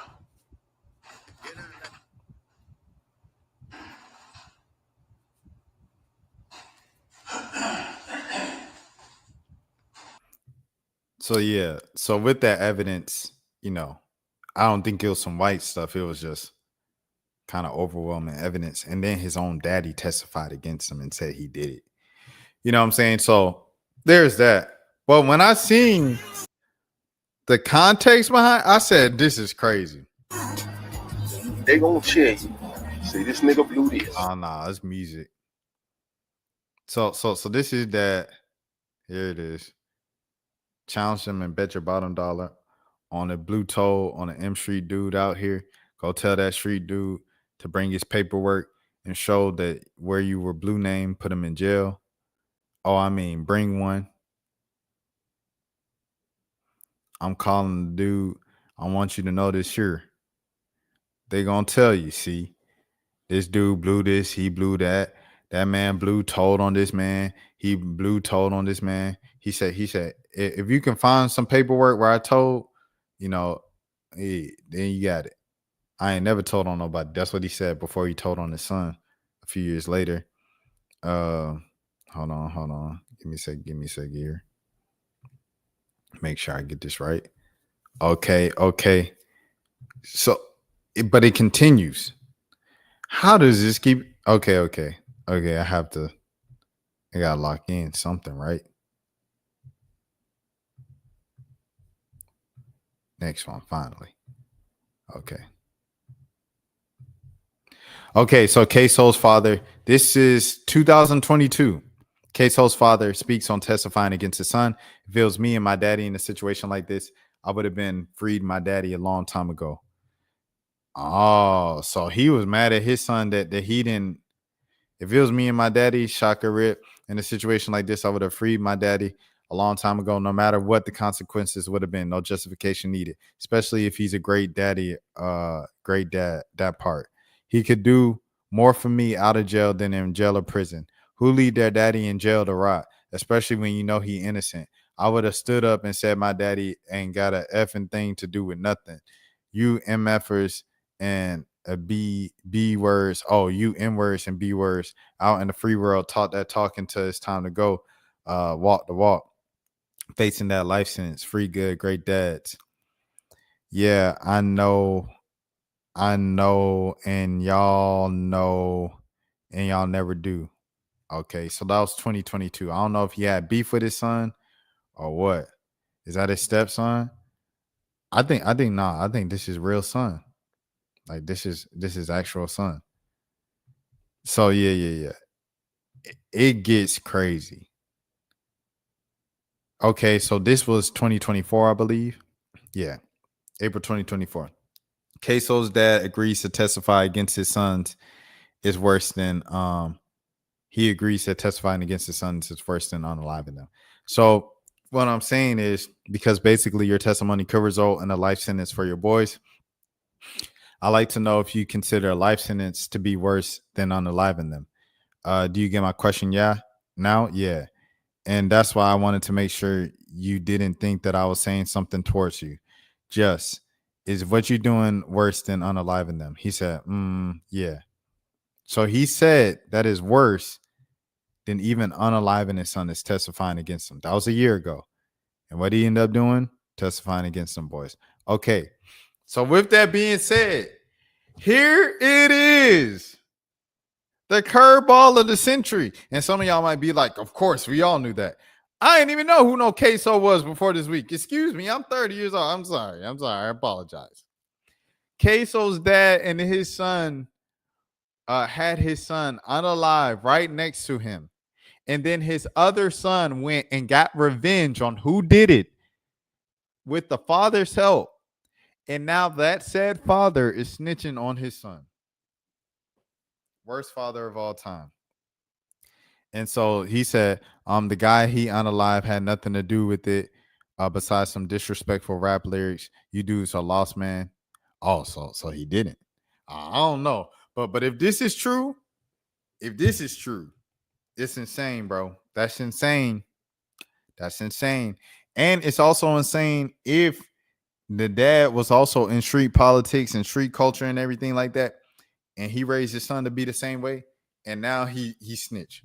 Speaker 2: So yeah. So with that evidence, I don't think it was some white stuff. It was just kind of overwhelming evidence. And then his own daddy testified against him and said he did it. You know what I'm saying? So there's that. But when I seen the context behind, I said, this is crazy.
Speaker 5: They gonna cheer you. See, this nigga blew this.
Speaker 2: Oh, nah, it's music. So this is that. Here it is. Challenge him and bet your bottom dollar on a blue toe on an M Street dude out here. Go tell that street dude to bring his paperwork and show that where you were blue name, put him in jail. Oh, I mean, bring one. I'm calling the dude. I want you to know this here. They gonna tell you, see, this dude blew this, he blew that. That man blew told on this man. He blew told on this man. He said, if you can find some paperwork where I told, then you got it. I ain't never told on nobody. That's what he said before he told on his son a few years later. Hold on. Give me a sec here. Make sure I get this right. Okay. So, but it continues. How does this keep? Okay. I gotta lock in something, right? Next one, finally. Okay, so Ksoo's father, this is 2022. Ksoo's father speaks on testifying against his son. If it was me and my daddy in a situation like this, I would have been freed my daddy a long time ago. Oh, so he was mad at his son that he didn't. If it was me and my daddy, Shaka Rip, in a situation like this, I would have freed my daddy a long time ago, no matter what the consequences would have been. No justification needed, especially if he's a great daddy, great dad, that part. He could do more for me out of jail than in jail or prison. Who leave their daddy in jail to rot, especially when you know he innocent? I would have stood up and said my daddy ain't got a effing thing to do with nothing. You MFers and B words. Oh, you N words and B words out in the free world taught that talking till it's time to go. Walk the walk. Facing that life sentence. Free good, great dads. Yeah, I know, and y'all know, and y'all never do. Okay, so that was 2022. I don't know if he had beef with his son or what. Is that his stepson? I think nah. I think this is real son. Like this is actual son. So yeah. It gets crazy. Okay, so this was 2024, I believe. Yeah, April 2024. Ksoo's dad agrees to testify against his sons is worse than he agrees that testifying against his sons is worse than unaliving them. So what I'm saying is, because basically your testimony could result in a life sentence for your boys, I like to know if you consider a life sentence to be worse than unaliving them. Do you get my question? Yeah. Now? Yeah. And that's why I wanted to make sure you didn't think that I was saying something towards you. Just, is what you're doing worse than unaliving them? He said, yeah. So he said that is worse than even unaliving his son is testifying against him. That was a year ago. And what he ended up doing? Testifying against them boys. Okay. So with that being said, here it is. The curveball of the century. And some of y'all might be like, of course, we all knew that. I didn't even know who no Ksoo was before this week. Excuse me, I'm 30 years old. I'm sorry. I apologize. Ksoo's dad and his son had his son unalive right next to him. And then his other son went and got revenge on who did it with the father's help. And now that said father is snitching on his son. Worst father of all time. And so he said, the guy he unalive had nothing to do with it besides some disrespectful rap lyrics. You dudes are lost, man. Oh, so he didn't. I don't know. But if this is true, it's insane, bro. That's insane. And it's also insane if the dad was also in street politics and street culture and everything like that, and he raised his son to be the same way, and now he snitched.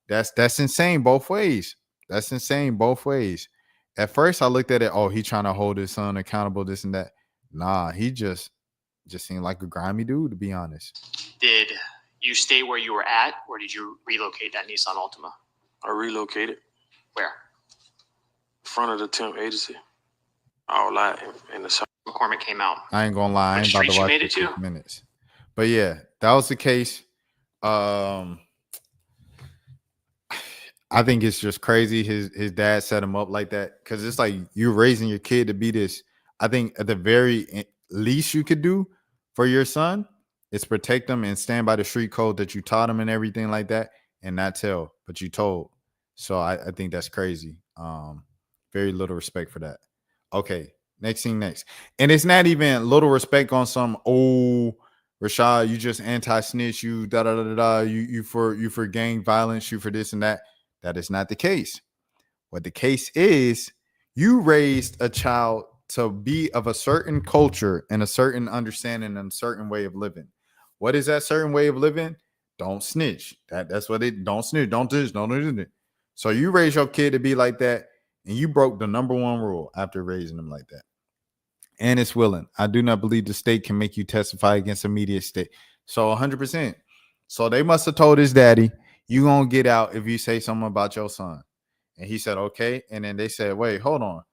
Speaker 2: That's insane both ways. At first I looked at it, oh, he trying to hold his son accountable, this and that. Nah, he just seemed like a grimy dude, to be honest.
Speaker 15: Did you stay where you were at, or did you relocate that Nissan Altima?
Speaker 16: I relocated.
Speaker 15: Where?
Speaker 16: In front of the temp agency. All that in the south.
Speaker 15: McCormick came out.
Speaker 2: I ain't gonna lie, I ain't about to watch
Speaker 15: made it
Speaker 2: it
Speaker 15: to?
Speaker 2: minutes. But yeah, that was the case. I think it's just crazy his dad set him up like that, because it's like you're raising your kid to be this. I think at the very least you could do for your son is protect them and stand by the street code that you taught him and everything like that, and not tell, but you told. So I think that's crazy. Very little respect for that. Okay, next. And it's not even little respect on some, oh, Rashad, you just anti-snitch, you da-da-da-da-da, you for gang violence, you for this and that. That is not the case. What the case is, you raised a child to be of a certain culture and a certain understanding and a certain way of living. What is that certain way of living? Don't snitch. That's what it, don't snitch, don't do this, don't do this. So you raise your kid to be like that, and you broke the number one rule after raising them like that. And it's willing. I do not believe the state can make you testify against immediate state. So 100%. So they must have told his daddy, you gonna get out if you say something about your son. And he said, okay. And then they said, wait, hold on.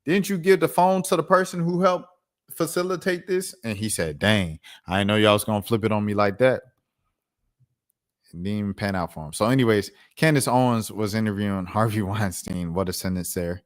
Speaker 2: Didn't you give the phone to the person who helped facilitate this? And he said, dang, I didn't know y'all was gonna flip it on me like that. It didn't even pan out for him. So anyways, Candace Owens was interviewing Harvey Weinstein. What a sentence there.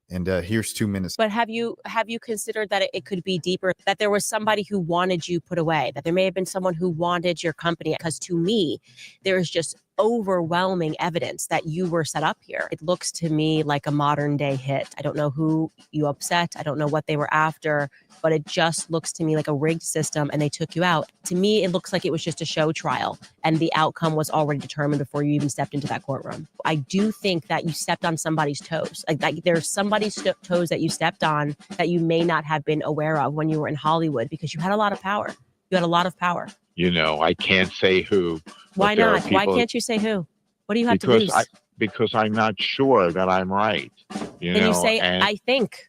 Speaker 2: And here's 2 minutes.
Speaker 17: But have you considered that it could be deeper, that there was somebody who wanted you put away, that there may have been someone who wanted your company? Because to me, there is just overwhelming evidence that you were set up here. It looks to me like a modern day hit. I don't know who you upset. I don't know what they were after, but it just looks to me like a rigged system, and they took you out. To me, it looks like it was just a show trial, and the outcome was already determined before you even stepped into that courtroom. I do think that you stepped on somebody's toes. Like there's somebody's toes that you stepped on that you may not have been aware of when you were in Hollywood, because you had a lot of power. You had a lot of power.
Speaker 18: You know, I can't say who.
Speaker 17: Why not? Why can't you say who? What do you have to lose?
Speaker 18: Because I'm not sure that I'm right. You
Speaker 17: Then
Speaker 18: know,
Speaker 17: you say,
Speaker 18: and
Speaker 17: I think.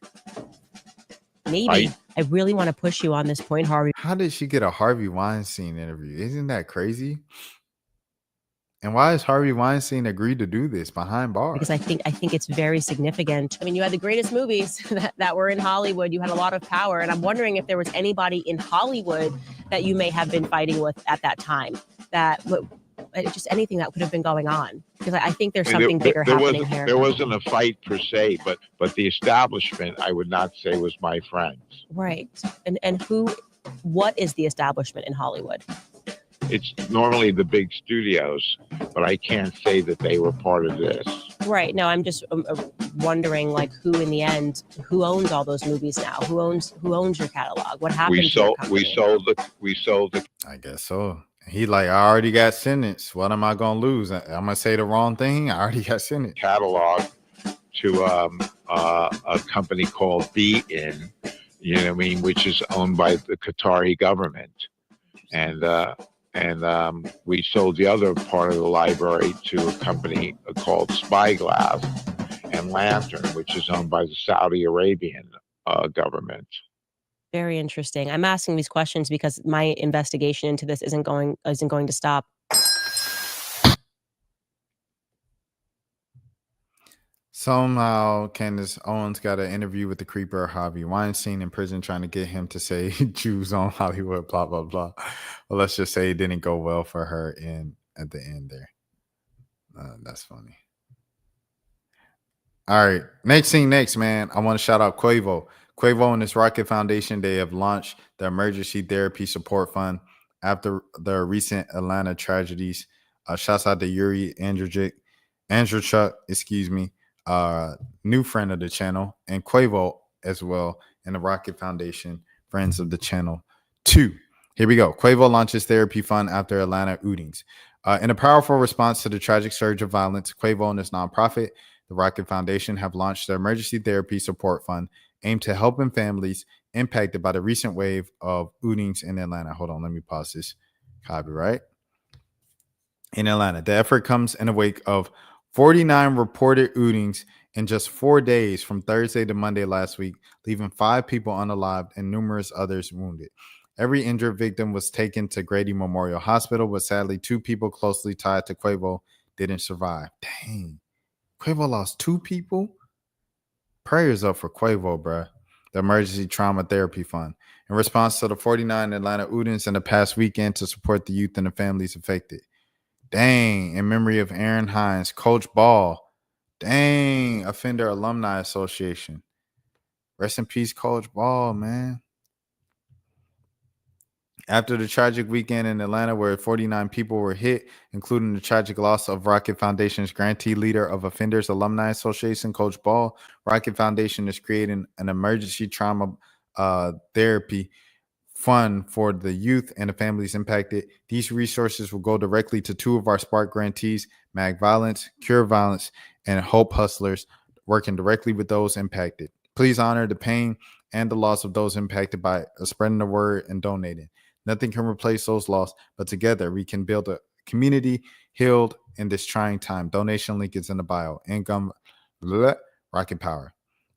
Speaker 17: Maybe. I really want to push you on this point, Harvey.
Speaker 2: How did she get a Harvey Weinstein interview? Isn't that crazy? And why has Harvey Weinstein agreed to do this behind bars?
Speaker 17: Because I think it's very significant. I mean, you had the greatest movies that were in Hollywood. You had a lot of power. And I'm wondering if there was anybody in Hollywood that you may have been fighting with at that time, that just anything that could have been going on. Because I think there's something bigger happening here.
Speaker 18: There wasn't a fight per se, but the establishment, I would not say, was my friends.
Speaker 17: Right. And what is the establishment in Hollywood?
Speaker 18: It's normally the big studios, but I can't say that they were part of this.
Speaker 17: Right. No, I'm just wondering, like, who in the end, who owns all those movies now? Who owns your catalog? What happened?
Speaker 18: We sold the.
Speaker 2: I guess so. He like, I already got sentenced. What am I gonna lose? I'm gonna say the wrong thing. I already got sentenced.
Speaker 18: Catalog to a company called Be-In, you know what I mean, which is owned by the Qatari government, and we sold the other part of the library to a company called Spyglass and Lantern, which is owned by the Saudi Arabian government.
Speaker 17: Very interesting. I'm asking these questions because my investigation into this isn't going to stop.
Speaker 2: Somehow, Candace Owens got an interview with the creeper Harvey Weinstein in prison, trying to get him to say Jews on Hollywood, blah, blah, blah. Well, let's just say it didn't go well for her at the end there. That's funny. All right. Next thing, man. I want to shout out Quavo. Quavo and his Rocket Foundation, they have launched the Emergency Therapy Support Fund after the recent Atlanta tragedies. Shouts out to Yuri Andrzejczyk, new friend of the channel, and Quavo as well, and the Rocket Foundation, friends of the channel too. Here we go. Quavo launches therapy fund after Atlanta shootings. In a powerful response to the tragic surge of violence, Quavo and his nonprofit, the Rocket Foundation, have launched the Emergency Therapy Support Fund aimed to helping families impacted by the recent wave of shootings in Atlanta. Hold on, let me pause this. Copyright. In Atlanta, the effort comes in the wake of 49 reported shootings in just 4 days from Thursday to Monday last week, leaving 5 people unalived and numerous others wounded. Every injured victim was taken to Grady Memorial Hospital, but sadly, 2 people closely tied to Quavo didn't survive. Dang. Quavo lost 2 people? Prayers up for Quavo, bruh. The Emergency Trauma Therapy Fund. In response to the 49 Atlanta shootings in the past weekend to support the youth and the families affected. Dang. In memory of Aaron Hines, Coach Ball. Dang. Offender Alumni Association. Rest in peace, Coach Ball, man. After the tragic weekend in Atlanta where 49 people were hit, including the tragic loss of Rocket Foundation's grantee leader of Offenders Alumni Association, Coach Ball, Rocket Foundation is creating an emergency trauma therapy fund for the youth and the families impacted. These resources will go directly to 2 of our Spark grantees, Mag Violence, Cure Violence, and Hope Hustlers, working directly with those impacted. Please honor the pain and the loss of those impacted by spreading the word and donating. Nothing can replace those lost, but together we can build a community healed in this trying time. Donation link is in the bio. Income, Rocket Power.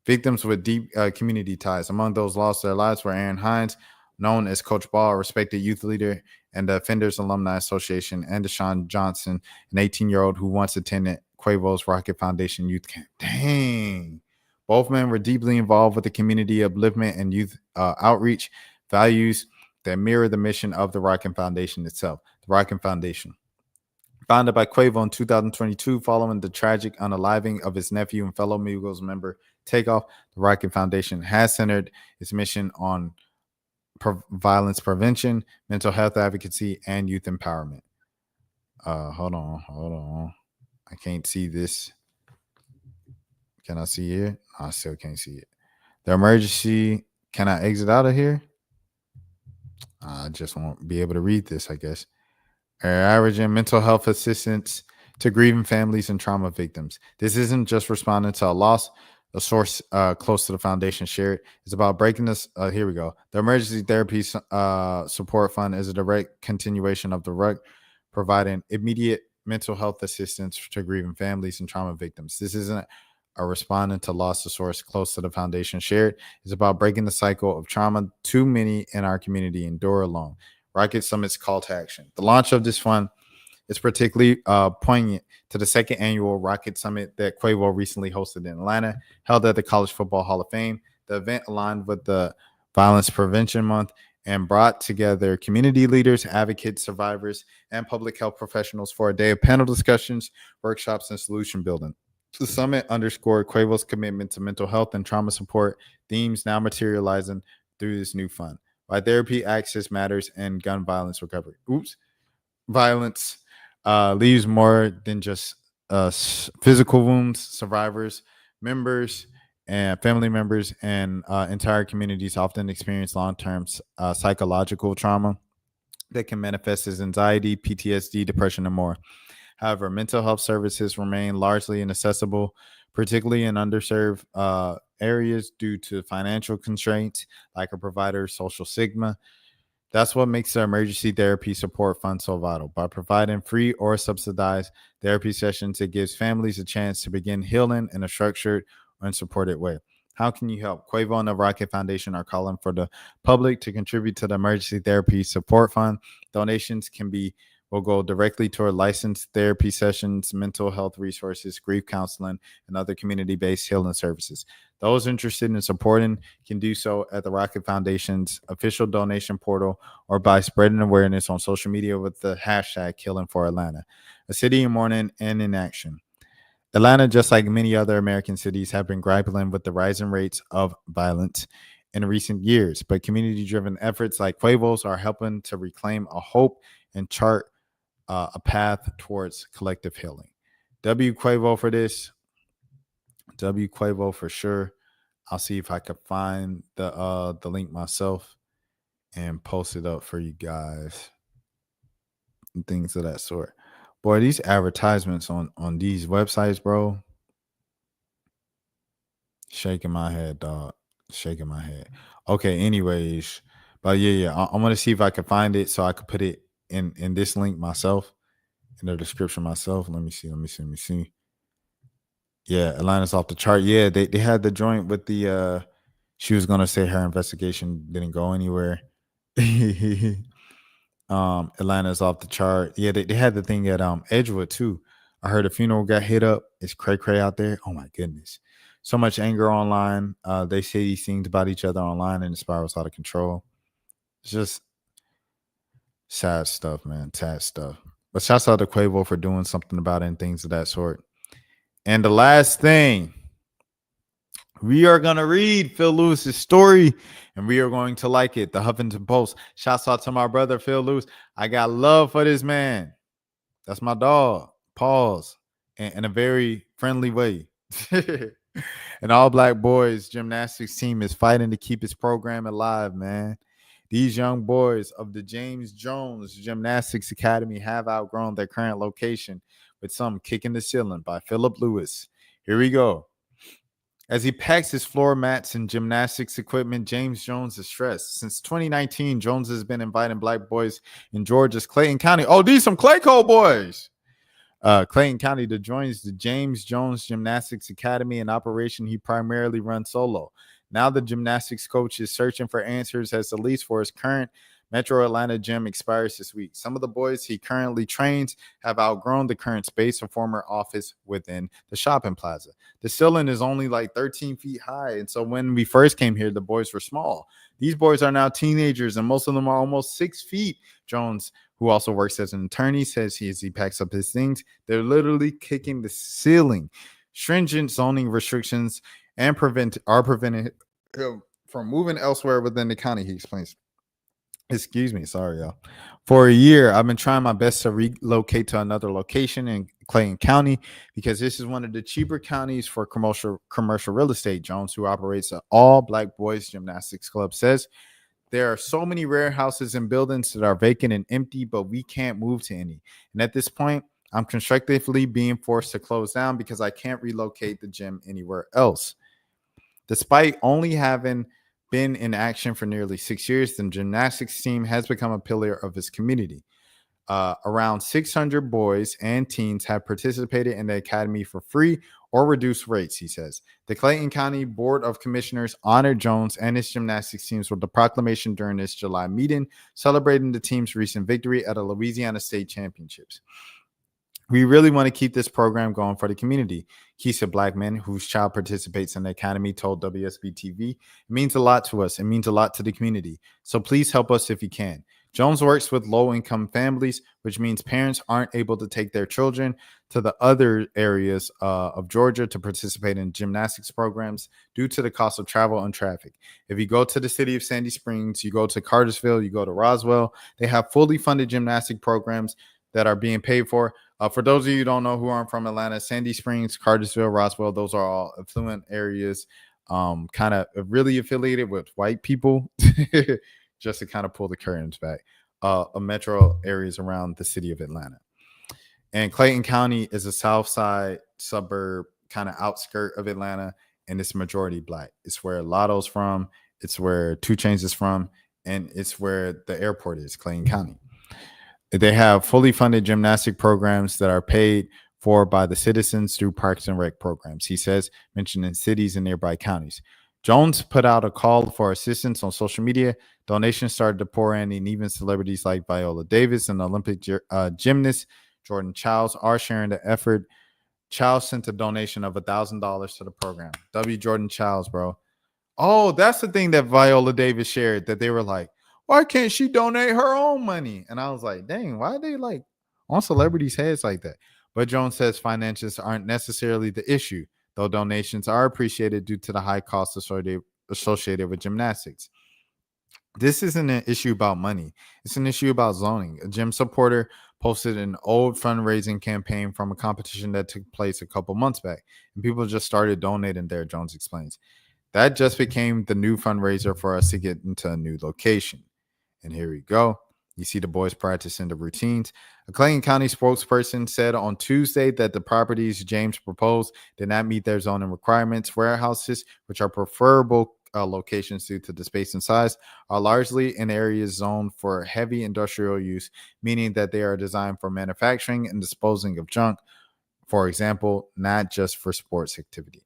Speaker 2: Victims with deep community ties. Among those lost their lives were Aaron Hines, known as Coach Ball, a respected youth leader, and the Offenders Alumni Association, and Deshaun Johnson, an 18-year-old who once attended Quavo's Rocket Foundation youth camp. Dang. Both men were deeply involved with the community upliftment and youth outreach values that mirror the mission of the Rocket Foundation itself. The Rocket Foundation, founded by Quavo in 2022 following the tragic unaliving of his nephew and fellow Migos member Takeoff, the Rocket Foundation has centered its mission on violence prevention, mental health advocacy, and youth empowerment. Hold on. I can't see this. Can I see it? I still can't see it. The emergency. Can I exit out of here? I just won't be able to read this, I guess. Averaging mental health assistance to grieving families and trauma victims. This isn't just responding to a loss. A source close to the foundation shared. It's about breaking this. Here we go. The Emergency Therapy Support Fund is a direct continuation of the RUC, providing immediate mental health assistance to grieving families and trauma victims. This isn't a responding to loss. The source close to the foundation shared. It's about breaking the cycle of trauma too many in our community endure alone. Rocket Summit's call to action. The launch of this fund is particularly poignant to the second annual Rocket Summit that Quavo recently hosted in Atlanta, held at the College Football Hall of Fame. The event aligned with the Violence Prevention Month and brought together community leaders, advocates, survivors, and public health professionals for a day of panel discussions, workshops, and solution building. The summit underscored Quavo's commitment to mental health and trauma support, themes now materializing through this new fund. Why therapy access matters and gun violence recovery. Violence leaves more than just physical wounds. Survivors, members, and family members and entire communities often experience long-term psychological trauma that can manifest as anxiety, PTSD, depression, and more. However, mental health services remain largely inaccessible, particularly in underserved areas due to financial constraints, like a provider's social stigma. That's what makes the Emergency Therapy Support Fund so vital. By providing free or subsidized therapy sessions, it gives families a chance to begin healing in a structured and supported way. How can you help? Quavo and the Rocket Foundation are calling for the public to contribute to the Emergency Therapy Support Fund. Donations can be will go directly toward licensed therapy sessions, mental health resources, grief counseling, and other community-based healing services. Those interested in supporting can do so at the Rocket Foundation's official donation portal or by spreading awareness on social media with the hashtag Healing for Atlanta, a city in mourning and in action. Atlanta, just like many other American cities, have been grappling with the rising rates of violence in recent years, but community-driven efforts like Quavo's are helping to reclaim a hope and chart a path towards collective healing. W Quavo for this. W Quavo for sure. I'll see if I can find the link myself and post it up for you guys and things of that sort. Boy, these advertisements on these websites, bro. Shaking my head, dog. Shaking my head. Okay, anyways. But yeah. I'm gonna see if I can find it so I could put it in this link myself, in the description myself. Let me see. Yeah, Atlanta's off the chart. Yeah, they had the joint with the she was gonna say her investigation didn't go anywhere. Atlanta's off the chart. Yeah, they had the thing at Edgewood too. I heard a funeral got hit up. It's cray out there. Oh my goodness. So much anger online. They say these things about each other online and it spirals out of control. It's just sad stuff, man. Sad stuff. But shouts out to Quavo for doing something about it and things of that sort. And the last thing, we are going to read Phil Lewis's story and we are going to like it. The Huffington Post. Shouts out to my brother, Phil Lewis. I got love for this man. That's my dog. Pause. In a very friendly way. An all-black boys gymnastics team is fighting to keep its program alive, man. These young boys of the James Jones Gymnastics Academy have outgrown their current location, with some kicking the ceiling by Philip Lewis. Here we go. As he packs his floor mats and gymnastics equipment, James Jones is stressed. Since 2019, Jones has been inviting black boys in Georgia's Clayton County. Oh, these some Clayco boys. Clayton County to join the James Jones Gymnastics Academy, an operation he primarily runs solo. Now the gymnastics coach is searching for answers as the lease for his current Metro Atlanta gym expires this week. Some of the boys he currently trains have outgrown the current space, a former office within the shopping plaza. The ceiling is only like 13 feet high, and so when we first came here, the boys were small. These boys are now teenagers, and most of them are almost 6 feet. Jones, who also works as an attorney, says as he packs up his things, they're literally kicking the ceiling. Stringent zoning restrictions are preventing him from moving elsewhere within the county, he explains. Excuse me, sorry, y'all. For a year, I've been trying my best to relocate to another location in Clayton County because this is one of the cheaper counties for commercial real estate. Jones, who operates an all-black boys gymnastics club, says there are so many warehouses and buildings that are vacant and empty, but we can't move to any. And at this point, I'm constructively being forced to close down because I can't relocate the gym anywhere else. Despite only having been in action for nearly 6 years, the gymnastics team has become a pillar of his community. Around 600 boys and teens have participated in the academy for free or reduced rates, he says. The Clayton County Board of Commissioners honored Jones and his gymnastics teams with the proclamation during this July meeting, celebrating the team's recent victory at the Louisiana State Championships. We really want to keep this program going for the community. Keisha Blackman, whose child participates in the academy, told WSB TV, it means a lot to us. It means a lot to the community. So please help us if you can. Jones works with low-income families, which means parents aren't able to take their children to the other areas of Georgia to participate in gymnastics programs due to the cost of travel and traffic. If you go to the city of Sandy Springs, you go to Cartersville, you go to Roswell, they have fully funded gymnastic programs that are being paid for. For those of you who don't know who aren't from Atlanta, Sandy Springs, Cartersville, Roswell, those are all affluent areas, kind of really affiliated with white people, just to kind of pull the curtains back, metro areas around the city of Atlanta. And Clayton County is a south side suburb, kind of outskirt of Atlanta, and it's majority black. It's where Lotto's from, it's where 2 Chainz is from, and it's where the airport is, Clayton County. They have fully funded gymnastic programs that are paid for by the citizens through Parks and Rec programs, he says, mentioning cities and nearby counties. Jones put out a call for assistance on social media. Donations started to pour in, and even celebrities like Viola Davis and Olympic gymnast Jordan Childs are sharing the effort. Childs sent a donation of $1,000 to the program. W. Jordan Childs, bro. Oh, that's the thing that Viola Davis shared, that they were like, why can't she donate her own money? And I was like, dang, why are they like on celebrities' heads like that? But Jones says finances aren't necessarily the issue, though donations are appreciated due to the high costs associated with gymnastics. This isn't an issue about money. It's an issue about zoning. A gym supporter posted an old fundraising campaign from a competition that took place a couple months back, and people just started donating there, Jones explains. That just became the new fundraiser for us to get into a new location. And here we go. You see the boys practicing the routines. A Clayton County spokesperson said on Tuesday that the properties James proposed did not meet their zoning requirements. Warehouses, which are preferable locations due to the space and size, are largely in areas zoned for heavy industrial use, meaning that they are designed for manufacturing and disposing of junk. For example, not for sports activity.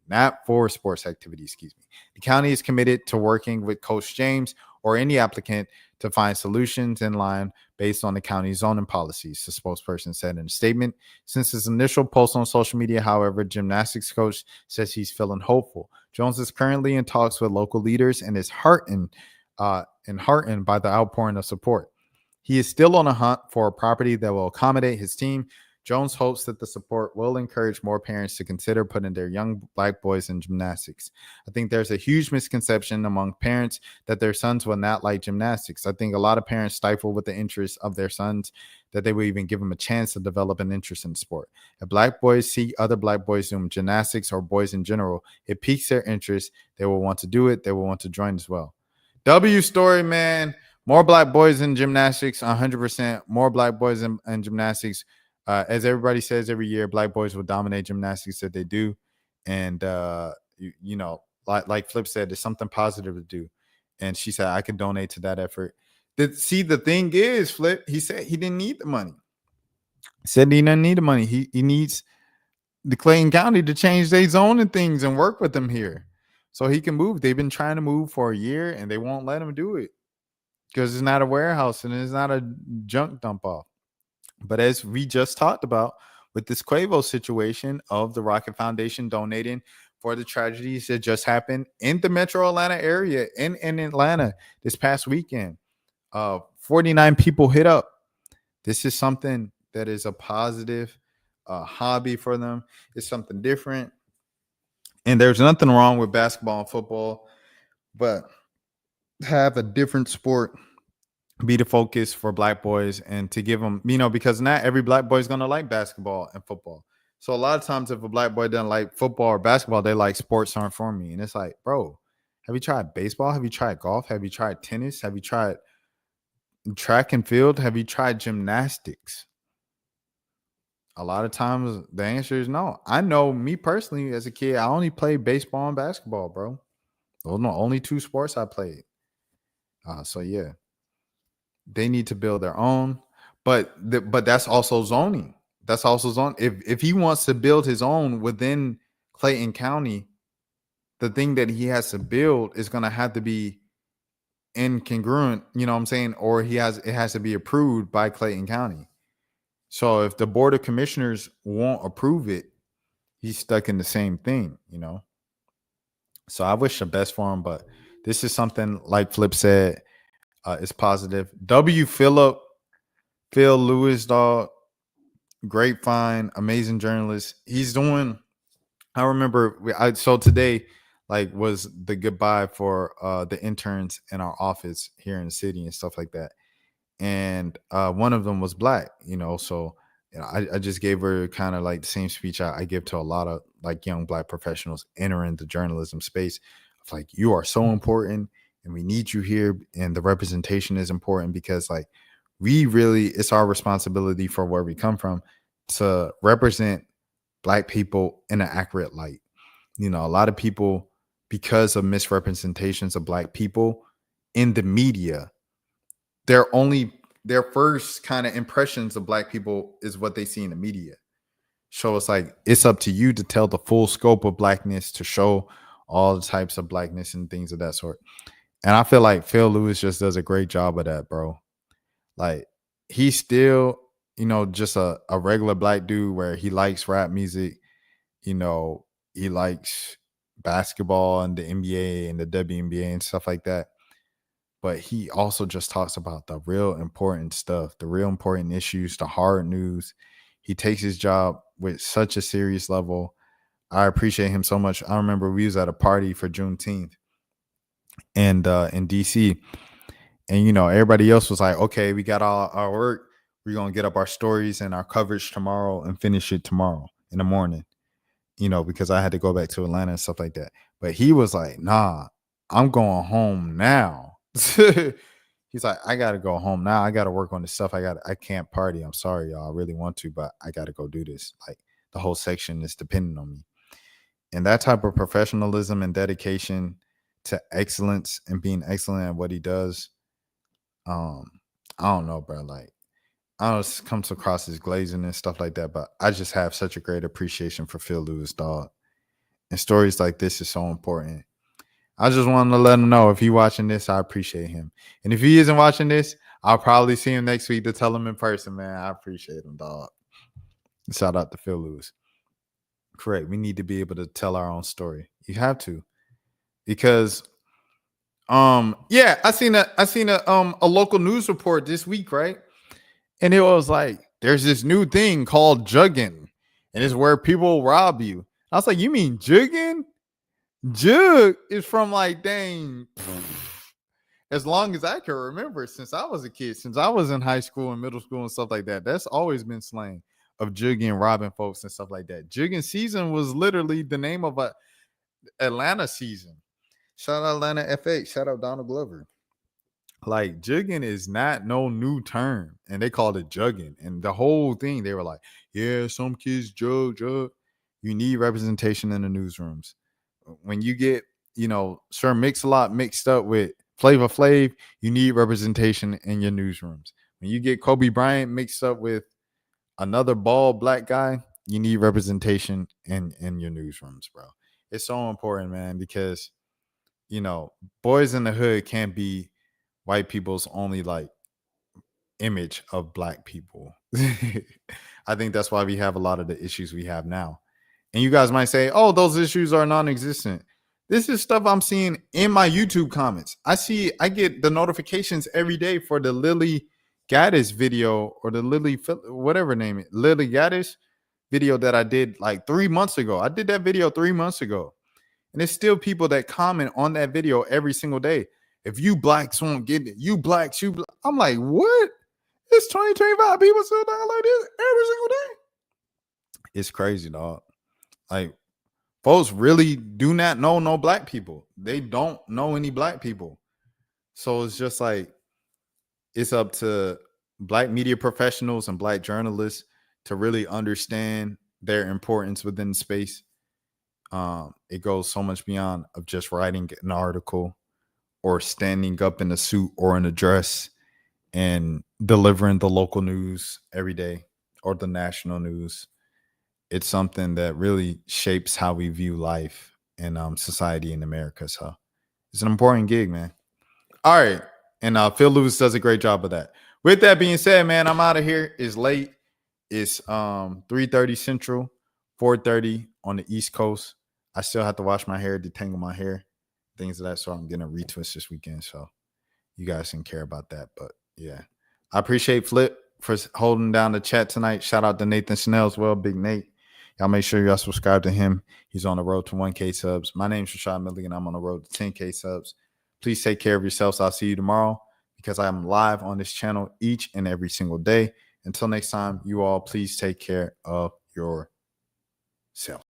Speaker 2: Excuse me. The county is committed to working with Coach James or any applicant to find solutions in line based on the county's zoning policies, the spokesperson said in a statement. Since his initial post on social media, however, gymnastics coach says he's feeling hopeful. Jones is currently in talks with local leaders and is heartened by the outpouring of support. He is still on a hunt for a property that will accommodate his team. Jones hopes that the support will encourage more parents to consider putting their young black boys in gymnastics. I think there's a huge misconception among parents that their sons will not like gymnastics. I think a lot of parents stifle with the interest of their sons that they will even give them a chance to develop an interest in the sport. If black boys see other black boys doing gymnastics, or boys in general, it piques their interest. They will want to do it. They will want to join as well. W story, man. More black boys in gymnastics, 100%. More black boys in gymnastics. As everybody says every year, black boys will dominate gymnastics that they do. And, like Flip said, there's something positive to do. And she said, I could donate to that effort. The thing is, Flip, he said he didn't need the money. He said he didn't need the money. He needs the Clayton County to change their zoning things and work with them here so he can move. They've been trying to move for a year, and they won't let him do it because it's not a warehouse and it's not a junk dump off. But as we just talked about with this Quavo situation of the Rocket Foundation donating for the tragedies that just happened in the metro Atlanta area, in Atlanta this past weekend, 49 people hit up. This is something that is a positive hobby for them. It's something different. And there's nothing wrong with basketball and football, but have a different sport be the focus for black boys, and to give them, because not every black boy is going to like basketball and football. So a lot of times if a black boy doesn't like football or basketball, they like sports aren't for me. And it's like, bro, have you tried baseball? Have you tried golf? Have you tried tennis? Have you tried track and field? Have you tried gymnastics? A lot of times the answer is no. I know me personally as a kid, I only played baseball and basketball, bro. Those are the only two sports I played. So yeah. They need to build their own, but that's also zoning. That's also zoning. If he wants to build his own within Clayton County, the thing that he has to build is going to have to be incongruent, you know what I'm saying? Or it has to be approved by Clayton County. So if the Board of Commissioners won't approve it, he's stuck in the same thing, So I wish the best for him, but this is something like Flip said. It's positive. Phil Lewis, dog, grapevine, amazing journalist. He's doing. I remember. So today, was the goodbye for the interns in our office here in the city and stuff like that. And one of them was black. So I just gave her kind of like the same speech I give to a lot of young black professionals entering the journalism space. Of you are so important. And we need you here, and the representation is important because it's our responsibility for where we come from to represent black people in an accurate light. A lot of people, because of misrepresentations of black people in the media, their first kind of impressions of black people is what they see in the media. So it's up to you to tell the full scope of blackness, to show all the types of blackness and things of that sort. And I feel like Phil Lewis just does a great job of that, bro. Like, he's still, you know, just a regular black dude where he likes rap music. You know, he likes basketball and the NBA and the WNBA and stuff like that. But he also just talks about the real important stuff, the real important issues, the hard news. He takes his job with such a serious level. I appreciate him so much. I remember we was at a party for Juneteenth and in DC. And, you know, everybody else was like, okay, we got all our work. We're going to get up our stories and our coverage tomorrow and finish it tomorrow in the morning, you know, because I had to go back to Atlanta and stuff like that. But he was like, nah, I'm going home now. He's like, I got to go home now. I got to work on this stuff. I can't party. I'm sorry, y'all. I really want to, but I got to go do this. Like, the whole section is dependent on me. And that type of professionalism and dedication to excellence and being excellent at what he does, I don't know, bro. Like, I don't know, it comes across as glazing and stuff like that, but I just have such a great appreciation for Phil Lewis, dog. And stories like this is so important. I just wanted to let him know if he's watching this, I appreciate him. And if he isn't watching this, I'll probably see him next week to tell him in person, man. I appreciate him, dog. Shout out to Phil Lewis. Correct. We need to be able to tell our own story. You have to. Because yeah, I seen a local news report this week, right? And it was like, there's this new thing called jugging, and it's where people rob you. I was like, you mean jugging? Jug is from like, dang, as long as I can remember, since I was a kid, since I was in high school and middle school and stuff like that. That's always been slang of jugging, robbing folks and stuff like that. Jugging season was literally the name of a Atlanta season. Shout out Atlanta FX. Shout out Donald Glover. Like, jugging is not no new term, and they called it jugging. And the whole thing, they were like, yeah, some kids jug. You need representation in the newsrooms. When you get, you know, Sir Mix-a-Lot mixed up with Flavor Flav, you need representation in your newsrooms. When you get Kobe Bryant mixed up with another bald black guy, you need representation in your newsrooms, bro. It's so important, man, because, you know, boys in the hood can't be white people's only like image of black people. I think that's why we have a lot of the issues we have now. And you guys might say, oh, those issues are non-existent. This is stuff I'm seeing in my YouTube comments. I get the notifications every day for the Lily Gaddis video, or the Lily Gaddis video that I did like 3 months ago. I did that video 3 months ago. And there's still people that comment on that video every single day. If you blacks won't get it, you blacks, you black. I'm like, what? It's 2025 people still down like this every single day. It's crazy, dog. Like, folks really do not know no black people. They don't know any black people. So it's just like, it's up to black media professionals and black journalists to really understand their importance within the space. It goes so much beyond of just writing an article or standing up in a suit or in a dress and delivering the local news every day or the national news. It's something that really shapes how we view life and society in America. So it's an important gig, man. All right. And Phil Lewis does a great job of that. With that being said, man, I'm out of here. It's late. It's 3:30 Central, 4:30 on the East Coast. I still have to wash my hair, detangle my hair, things of that sort. I'm getting a retwist this weekend, so you guys can care about that. But yeah, I appreciate Flip for holding down the chat tonight. Shout out to Nathan Snell as well, Big Nate. Y'all make sure y'all subscribe to him. He's on the road to 1K subs. My name's Rashad Milligan. I'm on the road to 10K subs. Please take care of yourselves. I'll see you tomorrow because I am live on this channel each and every single day. Until next time, you all please take care of yourself.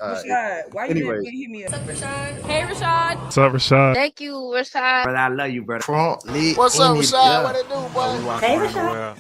Speaker 3: Rashad, why you didn't hit me up? What's up, Rashad? Hey, Rashad.
Speaker 4: What's up, Rashad?
Speaker 3: Thank you, Rashad.
Speaker 12: Brother, I love you, brother.
Speaker 3: What's up, Rashad? What it do, boy?
Speaker 12: Hey, Rashad.